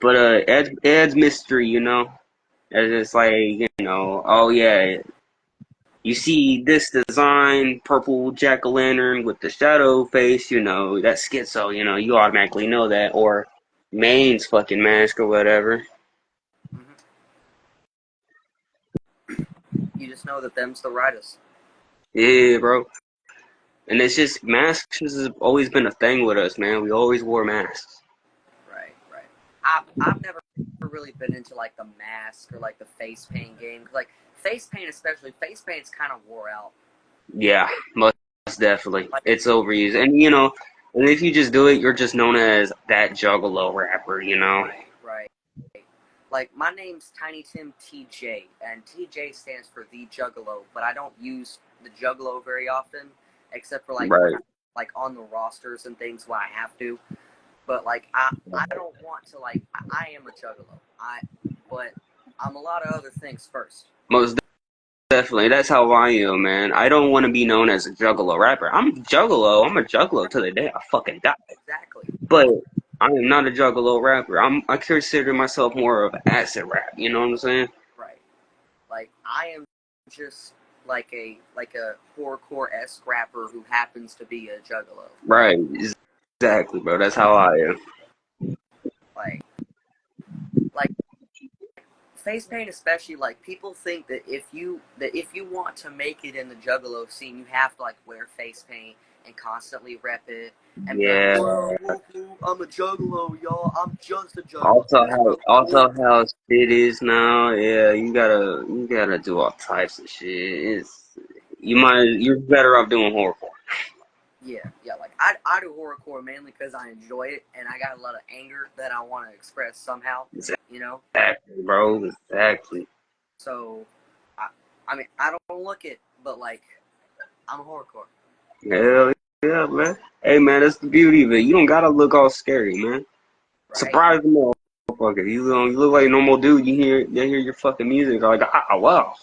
[SPEAKER 2] But adds mystery, you know. It's just like, you know, oh yeah, you see this design, purple jack-o'-lantern with the shadow face, you know, that's Skitzo, you know, you automatically know that. Or Maine's fucking mask or whatever.
[SPEAKER 1] Mm-hmm. You just know that them's the Rydas.
[SPEAKER 2] Yeah, bro. And it's just masks has always been a thing with us, man. We always wore masks.
[SPEAKER 1] Right, right. I've never really been into like the mask or like the face paint game. Like face paint, especially face paint's kind of wore out.
[SPEAKER 2] Yeah, most definitely.
[SPEAKER 1] Like
[SPEAKER 2] It's overused. And, you know, and if you just do it, you're just known as that juggalo rapper, you know?
[SPEAKER 1] right, right. Like my name's Tiny Tim TJ, and TJ stands for the Juggalo. But I don't use the Juggalo very often, except for like when
[SPEAKER 2] Right.
[SPEAKER 1] I like on the rosters and things when I have to. But like I don't want to like I am a Juggalo. But I'm a lot of other things first.
[SPEAKER 2] Most definitely. That's how I am, man. I don't want to be known as a juggalo rapper. I'm juggalo. I'm a juggalo to the day I fucking die.
[SPEAKER 1] Exactly.
[SPEAKER 2] But I am not a juggalo rapper. I consider myself more of acid rap. You know what I'm saying?
[SPEAKER 1] Right. Like I am just like a horrorcore esque rapper who happens to be a juggalo.
[SPEAKER 2] Right. Exactly, bro. That's how I am.
[SPEAKER 1] Like like face paint especially like people think that if you want to make it in the juggalo scene you have to like wear face paint and constantly rep it and be like,
[SPEAKER 2] Yeah.
[SPEAKER 1] whoa, whoa, whoa, I'm a juggalo, y'all. I'm just a juggalo.
[SPEAKER 2] Also
[SPEAKER 1] That's
[SPEAKER 2] how
[SPEAKER 1] not cool.
[SPEAKER 2] also how shit is now. Yeah, you gotta do all types of shit. You're better off doing horrorcore.
[SPEAKER 1] Yeah, yeah. Like I do horrorcore mainly because I enjoy it and I got a lot of anger that I want to express somehow. You know.
[SPEAKER 2] Exactly, bro. Exactly.
[SPEAKER 1] So, I, I mean, I don't look it, but like, I'm a horrorcore,
[SPEAKER 2] Hell yeah, man. Hey, man, that's the beauty of it. You don't gotta look all scary, man.
[SPEAKER 1] right?
[SPEAKER 2] Surprise the motherfucker. You look like a normal dude. They hear your fucking music. Like, ah, wow,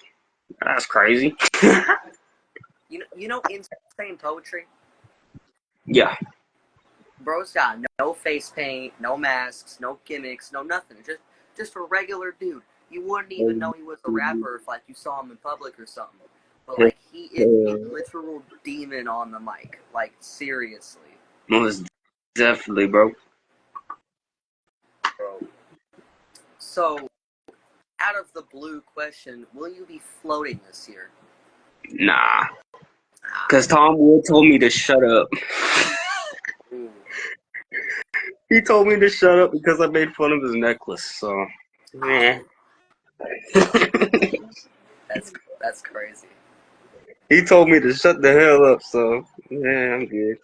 [SPEAKER 2] that's crazy.
[SPEAKER 1] You know, insane poetry.
[SPEAKER 2] Yeah.
[SPEAKER 1] Bro's got no face paint, no masks, no gimmicks, no nothing. Just a regular dude. You wouldn't even know he was a rapper if like you saw him in public or something. But like he is a literal demon on the mic. Like seriously,
[SPEAKER 2] Most definitely, bro.
[SPEAKER 1] bro. So, out of the blue question, will you be floating this year?
[SPEAKER 2] Nah.
[SPEAKER 1] Ah,
[SPEAKER 2] Cause Tom Wood told me to shut up.
[SPEAKER 1] ooh,
[SPEAKER 2] He told me to shut up because I made fun of his necklace. So,
[SPEAKER 1] ah,
[SPEAKER 2] yeah.
[SPEAKER 1] that's crazy.
[SPEAKER 2] He told me to shut the hell up. So, yeah, I'm good.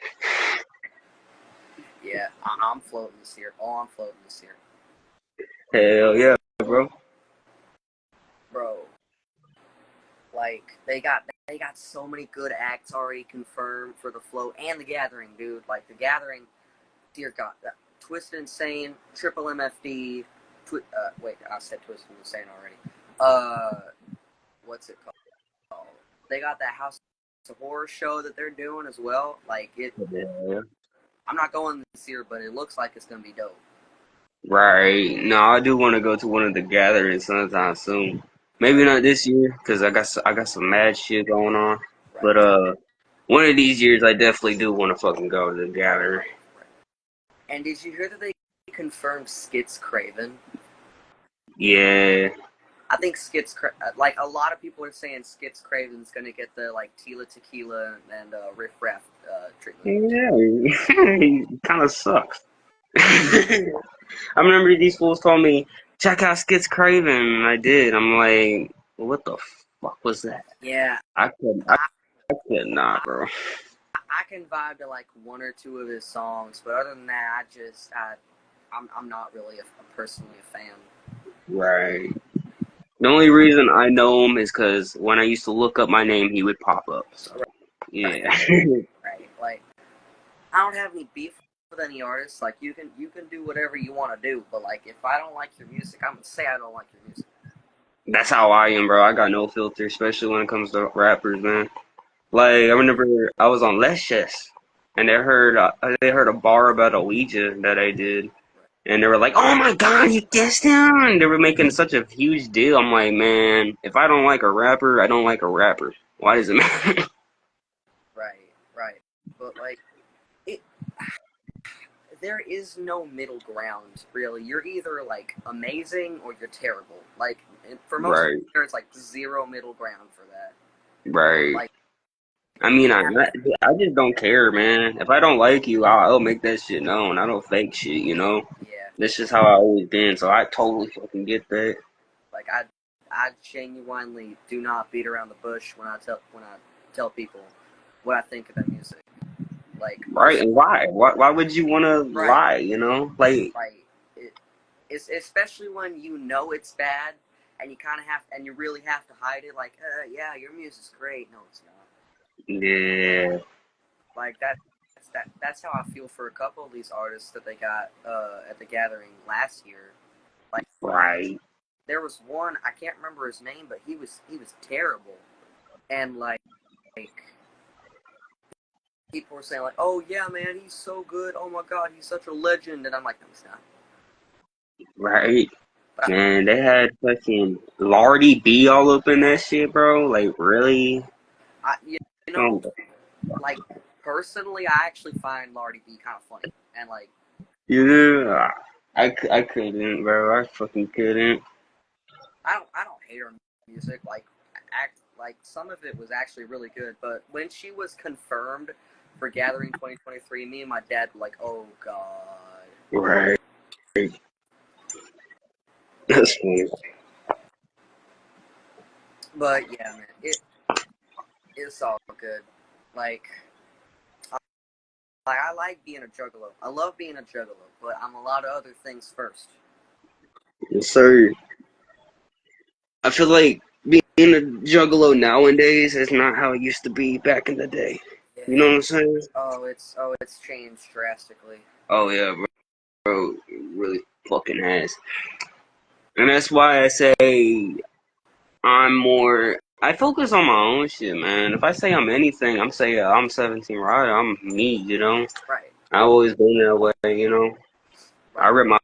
[SPEAKER 1] Yeah, I'm floating this year. Oh, I'm floating this year,
[SPEAKER 2] Hell yeah, bro.
[SPEAKER 1] bro. Like they got so many good acts already confirmed for the float and the gathering, dude. Like the gathering, dear God, Twisted Insane, Triple MFD. Wait, I said Twisted Insane already. What's it called? They got that House of Horror show that they're doing as well. Like it.
[SPEAKER 2] Yeah.
[SPEAKER 1] I'm not going this year, but it looks like it's gonna be dope.
[SPEAKER 2] Right. No, I do want to go to one of the gatherings sometime soon. Maybe not this year because I got some mad shit going on.
[SPEAKER 1] Right.
[SPEAKER 2] But one of these years I definitely do want to fucking go to the gathering.
[SPEAKER 1] Right. And did you hear that they confirmed Skitz Craven?
[SPEAKER 2] Yeah.
[SPEAKER 1] I think like a lot of people are saying Skitz Craven's gonna get the like Tila Tequila and Riff Raff treatment.
[SPEAKER 2] Yeah, he kind of sucks. I remember these fools told me, check out Skitz Craven, and I did. I'm like, what the fuck was that?
[SPEAKER 1] Yeah,
[SPEAKER 2] I could not, bro.
[SPEAKER 1] I can vibe to like one or two of his songs, but other than that, I'm not really personally a fan.
[SPEAKER 2] Right. The only reason I know him is because when I used to look up my name, he would pop up. So, yeah.
[SPEAKER 1] Right. Like, I don't have any beef with any artist. Like, you can do whatever you want to do, but like, if I don't like your music, I'm gonna say I don't like your music.
[SPEAKER 2] That's how I am, bro. I got no filter, especially when it comes to rappers, man. Like, I remember I was on Let's Chess, and they heard a bar about a Ouija that I did. And they were like, "Oh my God, you guessed him!" And they were making such a huge deal. I'm like, man, if I don't like a rapper, I don't like a rapper. Why does it matter?
[SPEAKER 1] Right. But like, it, there is no middle ground, really. You're either like amazing or you're terrible. Like, for most
[SPEAKER 2] Right,
[SPEAKER 1] people, there's like zero middle ground for that.
[SPEAKER 2] right.
[SPEAKER 1] Like,
[SPEAKER 2] I mean, I just don't care, man. If I don't like you, I'll make that shit known. I don't fake shit, you know.
[SPEAKER 1] yeah.
[SPEAKER 2] That's just how I always been. So I totally fucking get that.
[SPEAKER 1] Like I genuinely do not beat around the bush when I tell people what I think of their music. Like
[SPEAKER 2] Right, and why? Why would you want to
[SPEAKER 1] right,
[SPEAKER 2] lie, you know? Like,
[SPEAKER 1] right. It's especially when you know it's bad and you really have to hide it. Like, yeah, your music's great. No, it's not.
[SPEAKER 2] yeah,
[SPEAKER 1] Like that's how I feel for a couple of these artists that they got at the gathering last year. Like,
[SPEAKER 2] right.
[SPEAKER 1] there was one, I can't remember his name, but he was terrible. And like people were saying like, "Oh yeah, man, he's so good. Oh my God, he's such a legend." And I'm like, "No, he's not."
[SPEAKER 2] Right.
[SPEAKER 1] But
[SPEAKER 2] Man, they had fucking Lardy B all up in that shit, bro. Like, really?
[SPEAKER 1] you
[SPEAKER 2] Um,
[SPEAKER 1] know, like personally, I actually find Lardy B kind of funny, and like
[SPEAKER 2] yeah. I couldn't, bro. I fucking couldn't.
[SPEAKER 1] I don't hate her music. Like some of it was actually really good, but when she was confirmed for Gathering 2023, me and my dad were like, "Oh God."
[SPEAKER 2] Right. That's funny.
[SPEAKER 1] But yeah, man, it's all good. Like I like being a juggalo. I love being a juggalo, but I'm a lot of other things first.
[SPEAKER 2] Yes, sir. I feel like being a juggalo nowadays is not how it used to be back in the day. You know
[SPEAKER 1] Yeah.
[SPEAKER 2] what I'm saying?
[SPEAKER 1] It's changed drastically.
[SPEAKER 2] Oh yeah, bro. It really fucking has. And that's why I say I focus on my own shit, man. If I say I'm anything, I'm saying I'm 17 Ryda. I'm me, you know.
[SPEAKER 1] Right.
[SPEAKER 2] I always been that way, you know. I
[SPEAKER 1] Right.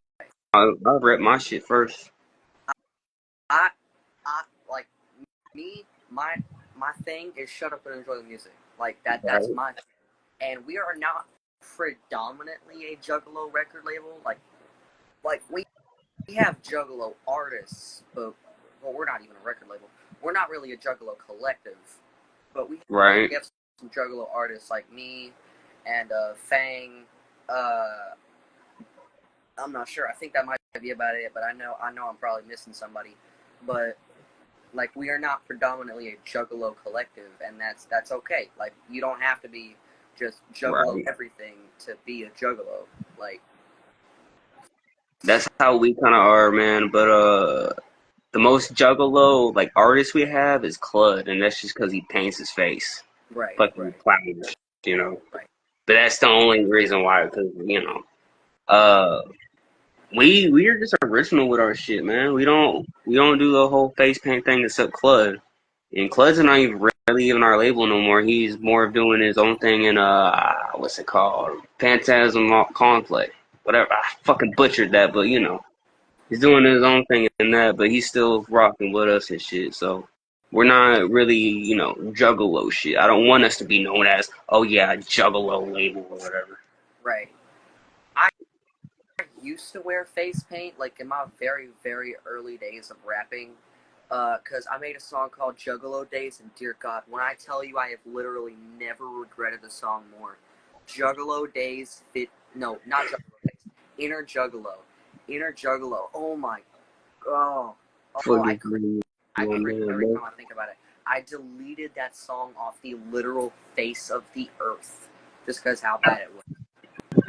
[SPEAKER 2] rep my shit first.
[SPEAKER 1] I I like me. My thing is shut up and enjoy the music. Like that. That's
[SPEAKER 2] Right.
[SPEAKER 1] my. And we are not predominantly a juggalo record label. Like we have juggalo artists, but well, we're not even a record label. We're not really a juggalo collective, but
[SPEAKER 2] Right.
[SPEAKER 1] we have some juggalo artists like me and Fang. Uh, I'm not sure. I think that might be about it, but I know I'm probably missing somebody. But like we are not predominantly a juggalo collective, and that's okay. Like you don't have to be just juggalo
[SPEAKER 2] Right.
[SPEAKER 1] everything to be a juggalo. Like
[SPEAKER 2] That's how we kind of are, man. But the most juggalo like artist we have is Clud, and that's just because he paints his face
[SPEAKER 1] right,
[SPEAKER 2] fucking clownish, you know.
[SPEAKER 1] right.
[SPEAKER 2] But that's the only reason why, because you know. Uh, we are just original with our shit, man. We don't do the whole face paint thing except Clud. And Clud's not even really even our label no more. He's more of doing his own thing in what's it called? Phantasm Conflict. Whatever. I fucking butchered that, but you know. He's doing his own thing in that, but he's still rocking with us and shit. So we're not really, juggalo shit. I don't want us to be known as, oh yeah, juggalo label or whatever.
[SPEAKER 1] Right. I used to wear face paint, like in my very, very early days of rapping, because I made a song called Juggalo Days, and dear God, when I tell you I have literally never regretted the song more. Juggalo Days no, not Juggalo Days, Inner Juggalo. Inner Juggalo, oh my, oh, I cringe every time I think about it. I deleted that song off the literal face of the earth, just because how bad it was.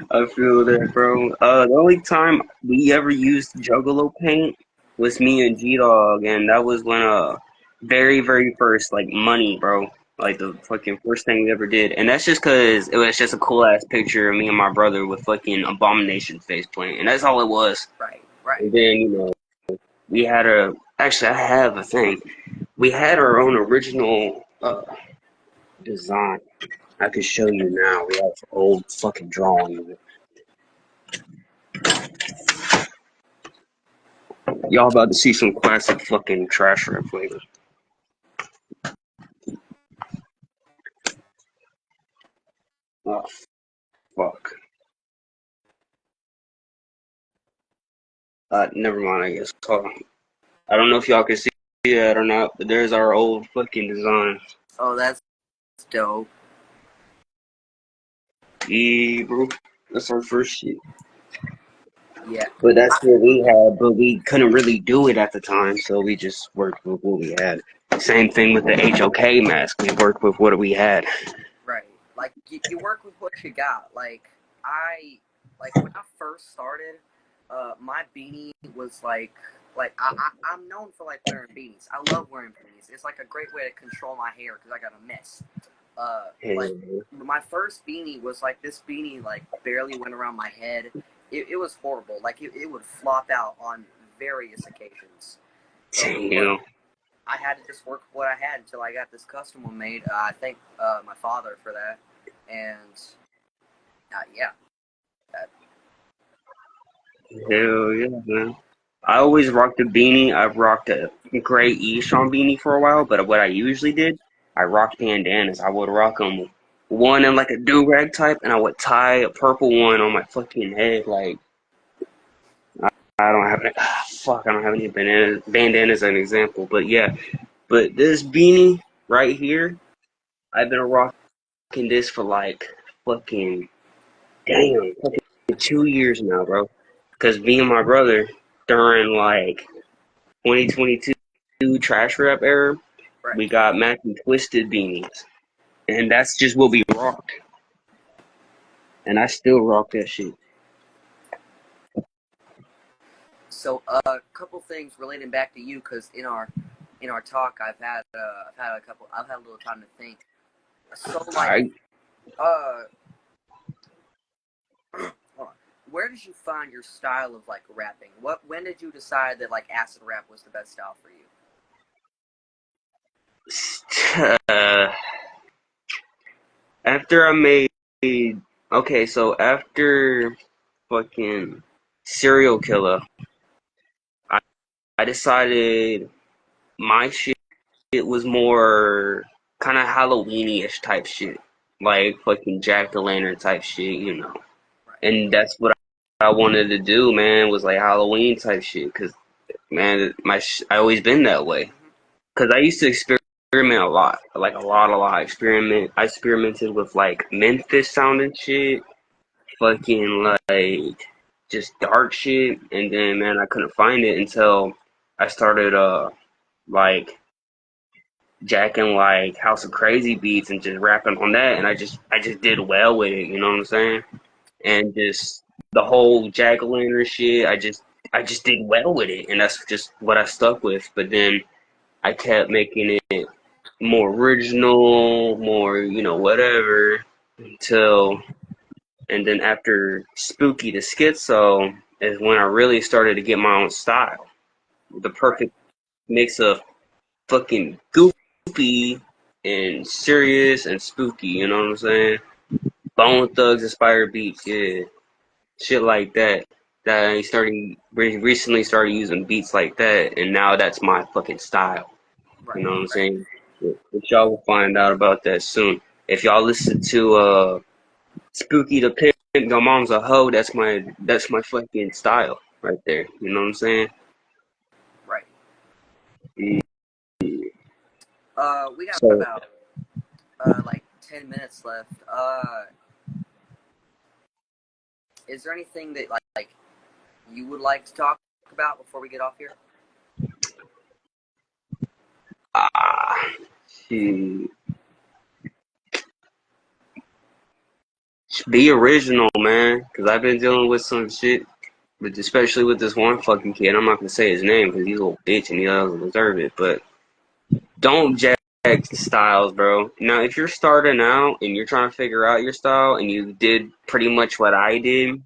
[SPEAKER 2] I feel that, bro. The only time we ever used Juggalo paint was me and G Dog, and that was when very very first like money, bro. Like the fucking first thing we ever did, and that's just cause it was just a cool ass picture of me and my brother with fucking Abomination face paint, and that's all it was.
[SPEAKER 1] Right, right.
[SPEAKER 2] And then we had actually I have a thing. We had our own original design. I could show you now. We have old fucking drawing of it. Y'all about to see some classic fucking trash rap flavor. Oh, fuck. Never mind, I guess. Hold on. I don't know if y'all can see that or not, but there's our old fucking design.
[SPEAKER 1] Oh, that's dope.
[SPEAKER 2] Yeah, bro. That's our first shit.
[SPEAKER 1] Yeah.
[SPEAKER 2] But that's what we had, but we couldn't really do it at the time, so we just worked with what we had. Same thing with the HOK mask. We worked with what we had.
[SPEAKER 1] Right. Like you work with what you got. When I first started, my beanie was I'm known for like wearing beanies. I love wearing beanies. It's like a great way to control my hair because I got a mess. Like my first beanie was like this beanie like barely went around my head. It was horrible. Like it would flop out on various occasions. So I had to just work with what I had until I got this custom one made. I thank my father for that, and yeah.
[SPEAKER 2] Hell yeah, man. I always rocked a beanie. I've rocked a gray Eshon beanie for a while, but what I usually did, I rocked bandanas. I would rock them one in like a do-rag type, and I would tie a purple one on my fucking head. Like, I don't have any, fuck, I don't have any bandanas as an example, but yeah. But this beanie right here, I've been rocking this for like fucking, damn, fucking 2 years now, bro. Because me and my brother, during like 2022 trash rap era,
[SPEAKER 1] Right.
[SPEAKER 2] we got Mac and Twisted beanies. And that's just what we rocked. And I still rock that shit.
[SPEAKER 1] So a couple things relating back to you, because in our talk, I've had a little time to think. So like, hold on. Where did you find your style of like rapping? When did you decide that like acid rap was the best style for you?
[SPEAKER 2] After I made, okay, so after fucking Serial Killer, I decided my shit was more kind of Halloweeny-ish type shit. Like fucking Jack-o'-lantern type shit, you know.
[SPEAKER 1] Right.
[SPEAKER 2] And that's what I wanted to do, man, was like Halloween type shit. Cause man, I always been that way. Cause I used to experiment a lot, like a lot. I experimented with like Memphis sounding shit, fucking like just dark shit, and then man, I couldn't find it until I started like jacking like House of Crazy beats and just rapping on that, and I just did well with it. You know what I'm saying? And just the whole jack-o'-lantern shit, I just did well with it, and that's just what I stuck with. But then I kept making it more original, more whatever, until And then after Spooky to Skitzo is when I really started to get my own style. The perfect mix of fucking goofy and serious and spooky, you know what I'm saying? Bone Thugs inspired beats, yeah. Shit like that. That I recently started using beats like that, and now that's my fucking style. You know what I'm saying? But y'all will find out about that soon. If y'all listen to Spooky the Pimp, Your Mom's a Hoe, that's my fucking style right there. You know what I'm saying?
[SPEAKER 1] Right.
[SPEAKER 2] Yeah.
[SPEAKER 1] We got
[SPEAKER 2] So
[SPEAKER 1] about like 10 minutes left. Is there anything that like you would like to talk about before we get off here?
[SPEAKER 2] shit. Be original, man. Cause I've been dealing with some shit, but especially with this one fucking kid. I'm not gonna say his name because he's a little bitch and he doesn't deserve it. But don't jack styles, bro. Now, if you're starting out and you're trying to figure out your style and you did pretty much what I did,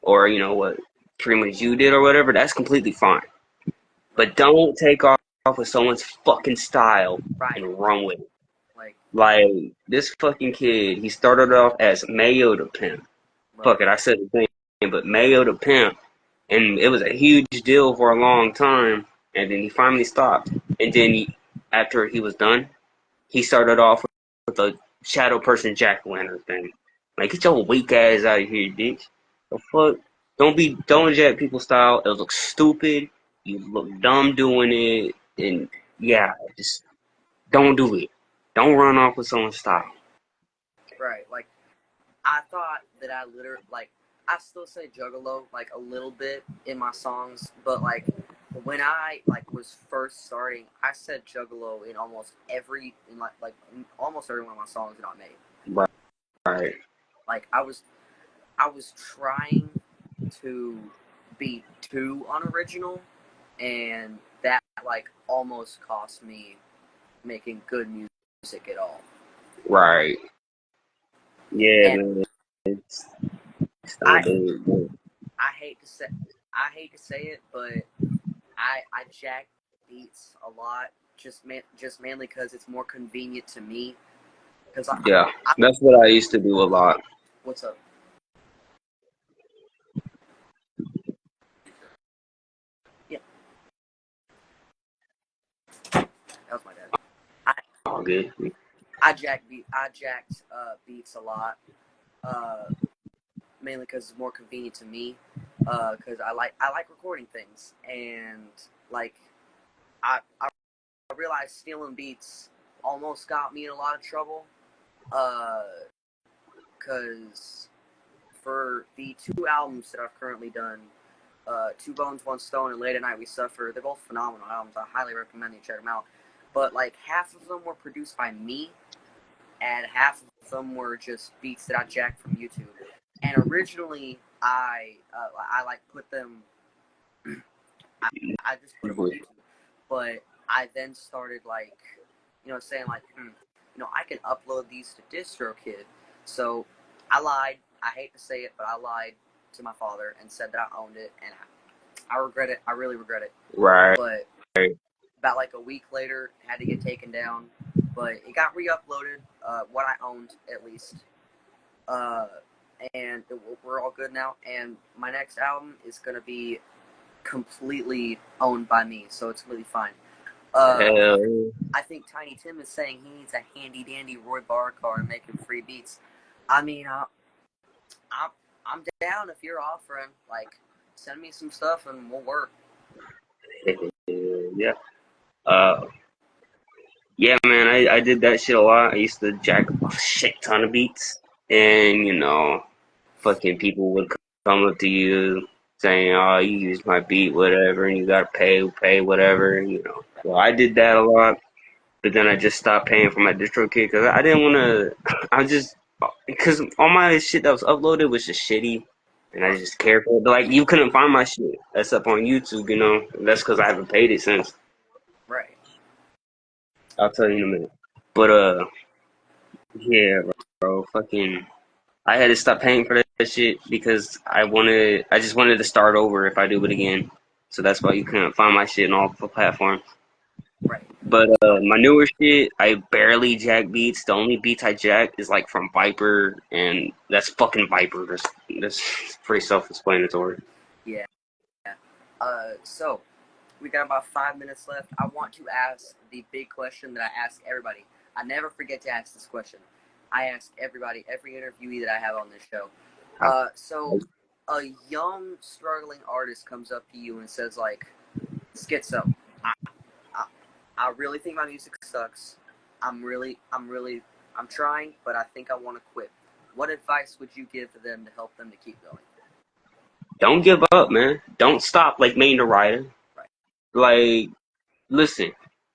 [SPEAKER 2] or you know what, pretty much you did or whatever, that's completely fine. But don't take off with someone's fucking style
[SPEAKER 1] Right.
[SPEAKER 2] and run with it.
[SPEAKER 1] Like
[SPEAKER 2] This fucking kid, he started off as Mayo the Pimp. Fuck it, I said the name, but Mayo the Pimp, and it was a huge deal for a long time. And then he finally stopped. And then after he was done, he started off with a shadow person jack o' lantern thing. Like, get your weak ass out of here, bitch. The fuck? Don't jack people's style. It looks stupid. You look dumb doing it, and yeah, just don't do it. Don't run off with someone's style.
[SPEAKER 1] right. Like I thought that I literally like I still say juggalo like a little bit in my songs, but like when I like was first starting, I said juggalo in almost almost every one of my songs that I made.
[SPEAKER 2] Right.
[SPEAKER 1] Like I was trying to be too unoriginal, and that like almost cost me making good music at all.
[SPEAKER 2] Right. Yeah,
[SPEAKER 1] And
[SPEAKER 2] man. It's
[SPEAKER 1] I
[SPEAKER 2] not doing
[SPEAKER 1] I hate to say it, but I jack beats a lot just mainly because it's more convenient to me. Because
[SPEAKER 2] Yeah, that's what I used to do a lot.
[SPEAKER 1] what's up? Yeah, that was my dad. I
[SPEAKER 2] All good.
[SPEAKER 1] I jacked beats a lot, mainly because it's more convenient to me. Because I like recording things, and like I realized stealing beats almost got me in a lot of trouble. Because for the two albums that I've currently done, Two Bones, One Stone, and Late at Night We Suffer, they're both phenomenal albums. I highly recommend you check them out. But like half of them were produced by me, and half of them were just beats that I jacked from YouTube. And originally, I like put them. I just put them on YouTube, but I then started like, saying like, I can upload these to DistroKid. So I lied. I hate to say it, but I lied to my father and said that I owned it, and I regret it. I really regret it.
[SPEAKER 2] Right.
[SPEAKER 1] But about like a week later, it had to get taken down, but it got re-uploaded. What I owned, at least. And we're all good now. And my next album is gonna be completely owned by me, so it's really fine.
[SPEAKER 2] Hell.
[SPEAKER 1] I think Tiny Tim is saying he needs a handy dandy Roy Barr car and making free beats. I mean, I'm down if you're offering. Like, send me some stuff and we'll work.
[SPEAKER 2] Yeah. Uh, yeah, man. I did that shit a lot. I used to jack a shit ton of beats, and fucking people would come up to you saying, "Oh, you used my beat, whatever, and you gotta pay whatever." Well, I did that a lot. But then I just stopped paying for my DistroKid because I didn't want to. Because all my shit that was uploaded was just shitty, and I just cared for it. But like, you couldn't find my shit except on YouTube. That's because I haven't paid it since.
[SPEAKER 1] Right.
[SPEAKER 2] I'll tell you in a minute. But yeah, bro, fucking, I had to stop paying for that shit because I just wanted to start over if I do it again. So that's why you can't find my shit on all platforms.
[SPEAKER 1] Right.
[SPEAKER 2] But my newer shit, I barely jack beats. The only beats I jack is like from Viper, and that's fucking Viper. That's pretty self-explanatory.
[SPEAKER 1] Yeah. So we got about 5 minutes left. I want to ask the big question that I ask everybody. I never forget to ask this question. I ask everybody, every interviewee that I have on this show. So a young, struggling artist comes up to you and says, like, Skitzo, I really think my music sucks. I'm trying, but I think I want to quit. What advice would you give to them to help them to keep going?
[SPEAKER 2] Don't give up, man. Don't stop like Main the Ryda.
[SPEAKER 1] Right.
[SPEAKER 2] Like, listen,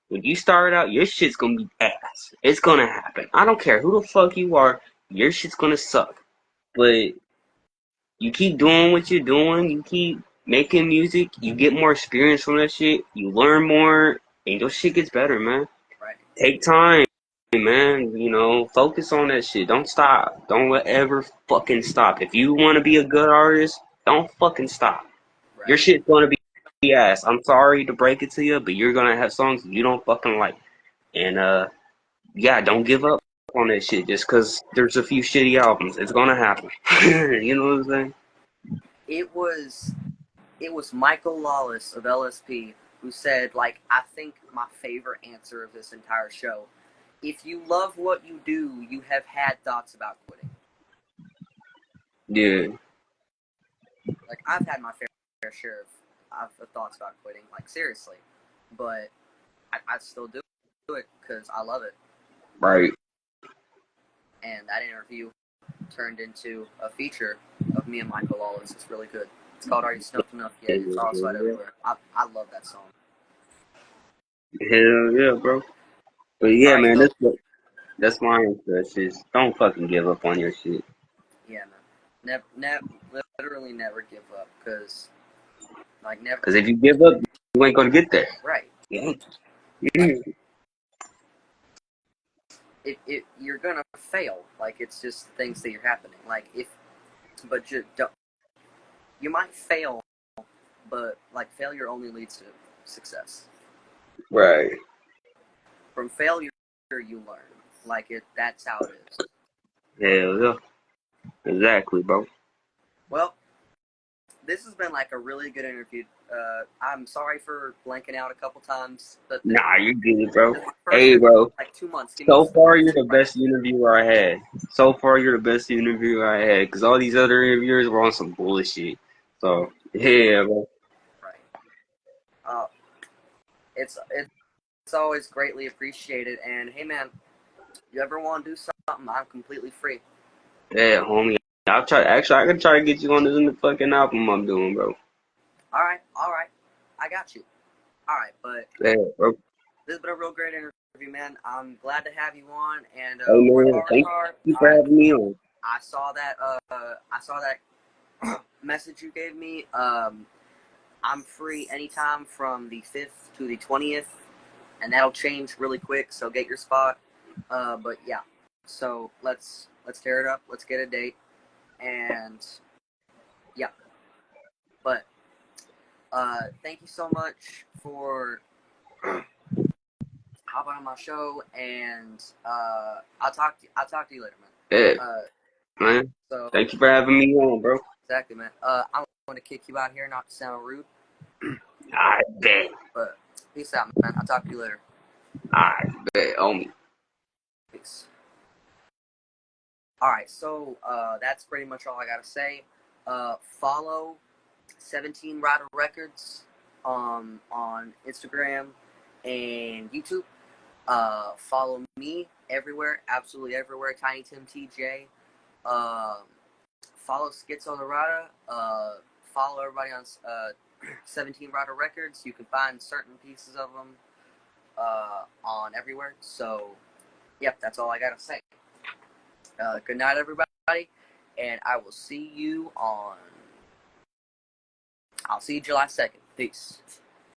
[SPEAKER 2] when you start out, your shit's gonna be ass. It's gonna happen. I don't care who the fuck you are, your shit's gonna suck. But you keep doing what you're doing, you keep making music, you get more experience from that shit, you learn more, and your shit gets better, man.
[SPEAKER 1] Right.
[SPEAKER 2] Take time, man. You know, focus on that shit. Don't stop. Don't ever fucking stop. If you want to be a good artist, don't fucking stop.
[SPEAKER 1] Right.
[SPEAKER 2] Your shit's gonna be ass. I'm sorry to break it to you, but you're gonna have songs you don't fucking like. And yeah, don't give up on that shit just because there's a few shitty albums. It's gonna happen. You know what I'm saying?
[SPEAKER 1] It was Michael Lawless of LSP who said, like, I think my favorite answer of this entire show. If you love what you do, you have had thoughts about quitting.
[SPEAKER 2] Yeah.
[SPEAKER 1] Like, I've had my fair share of thoughts about quitting, like, seriously. But I still do it because I love it.
[SPEAKER 2] Right.
[SPEAKER 1] And that interview turned into a feature of me and Michael Lawless. It's really good. It's called Are You Snuffed Enough Yet? It's also out everywhere. I love that song.
[SPEAKER 2] Hell yeah, bro. But yeah,
[SPEAKER 1] Right,
[SPEAKER 2] man,
[SPEAKER 1] so,
[SPEAKER 2] that's my answer. It's just don't fucking give up on your shit.
[SPEAKER 1] yeah, man. Literally never give up, because, like, never.
[SPEAKER 2] Because if you give up, you ain't gonna get there.
[SPEAKER 1] Right.
[SPEAKER 2] Yeah.
[SPEAKER 1] Like, you're gonna fail. Like, it's just things that are happening. Like, but you don't. You might fail, but, like, failure only leads to success.
[SPEAKER 2] Right.
[SPEAKER 1] From failure, you learn. Like, that's how it is.
[SPEAKER 2] Hell yeah. Exactly, bro.
[SPEAKER 1] Well, this has been, like, a really good interview. I'm sorry for blanking out a couple times, but
[SPEAKER 2] Nah, you good, bro.
[SPEAKER 1] this is my first
[SPEAKER 2] Hey,
[SPEAKER 1] interview
[SPEAKER 2] bro.
[SPEAKER 1] in, like, 2 months.
[SPEAKER 2] So far, you're the best interviewer I had. So far, you're the best interviewer I had. Because all these other interviewers were on some bullshit. So, yeah, bro.
[SPEAKER 1] Right. It's always greatly appreciated. And hey, man, you ever want to do something? I'm completely free.
[SPEAKER 2] Yeah, homie. I'll try. Actually, I can try to get you on this fucking album I'm doing, bro.
[SPEAKER 1] All right. I got you. All right, but
[SPEAKER 2] Yeah, bro.
[SPEAKER 1] this has been a real great interview, man. I'm glad to have you on. And
[SPEAKER 2] Hey,
[SPEAKER 1] where
[SPEAKER 2] man.
[SPEAKER 1] bars
[SPEAKER 2] Thank
[SPEAKER 1] are,
[SPEAKER 2] you for having me on.
[SPEAKER 1] I saw that. I saw that message you gave me. I'm free anytime from the 5th to the 20th, and that'll change really quick. So get your spot. But yeah, so let's tear it up. Let's get a date, and yeah. But thank you so much for hopping on my show, and I'll talk to you later, man.
[SPEAKER 2] Yeah, man.
[SPEAKER 1] So
[SPEAKER 2] Thank you for having me on, bro.
[SPEAKER 1] exactly, man. I'm going to kick you out here, not to sound rude,
[SPEAKER 2] I bet.
[SPEAKER 1] but peace out, man. I'll talk to you later.
[SPEAKER 2] I bet, homie.
[SPEAKER 1] Peace. All right, so that's pretty much all I gotta say. Follow 17 Ryda Records on Instagram and YouTube. Follow me everywhere, absolutely everywhere. Tiny Tim TJ. Follow Skitzo the Ryda. Follow everybody on 17 Ryda Records. You can find certain pieces of them on everywhere. So, yep, that's all I gotta say. Good night, everybody, and I will see you July 2nd. Peace.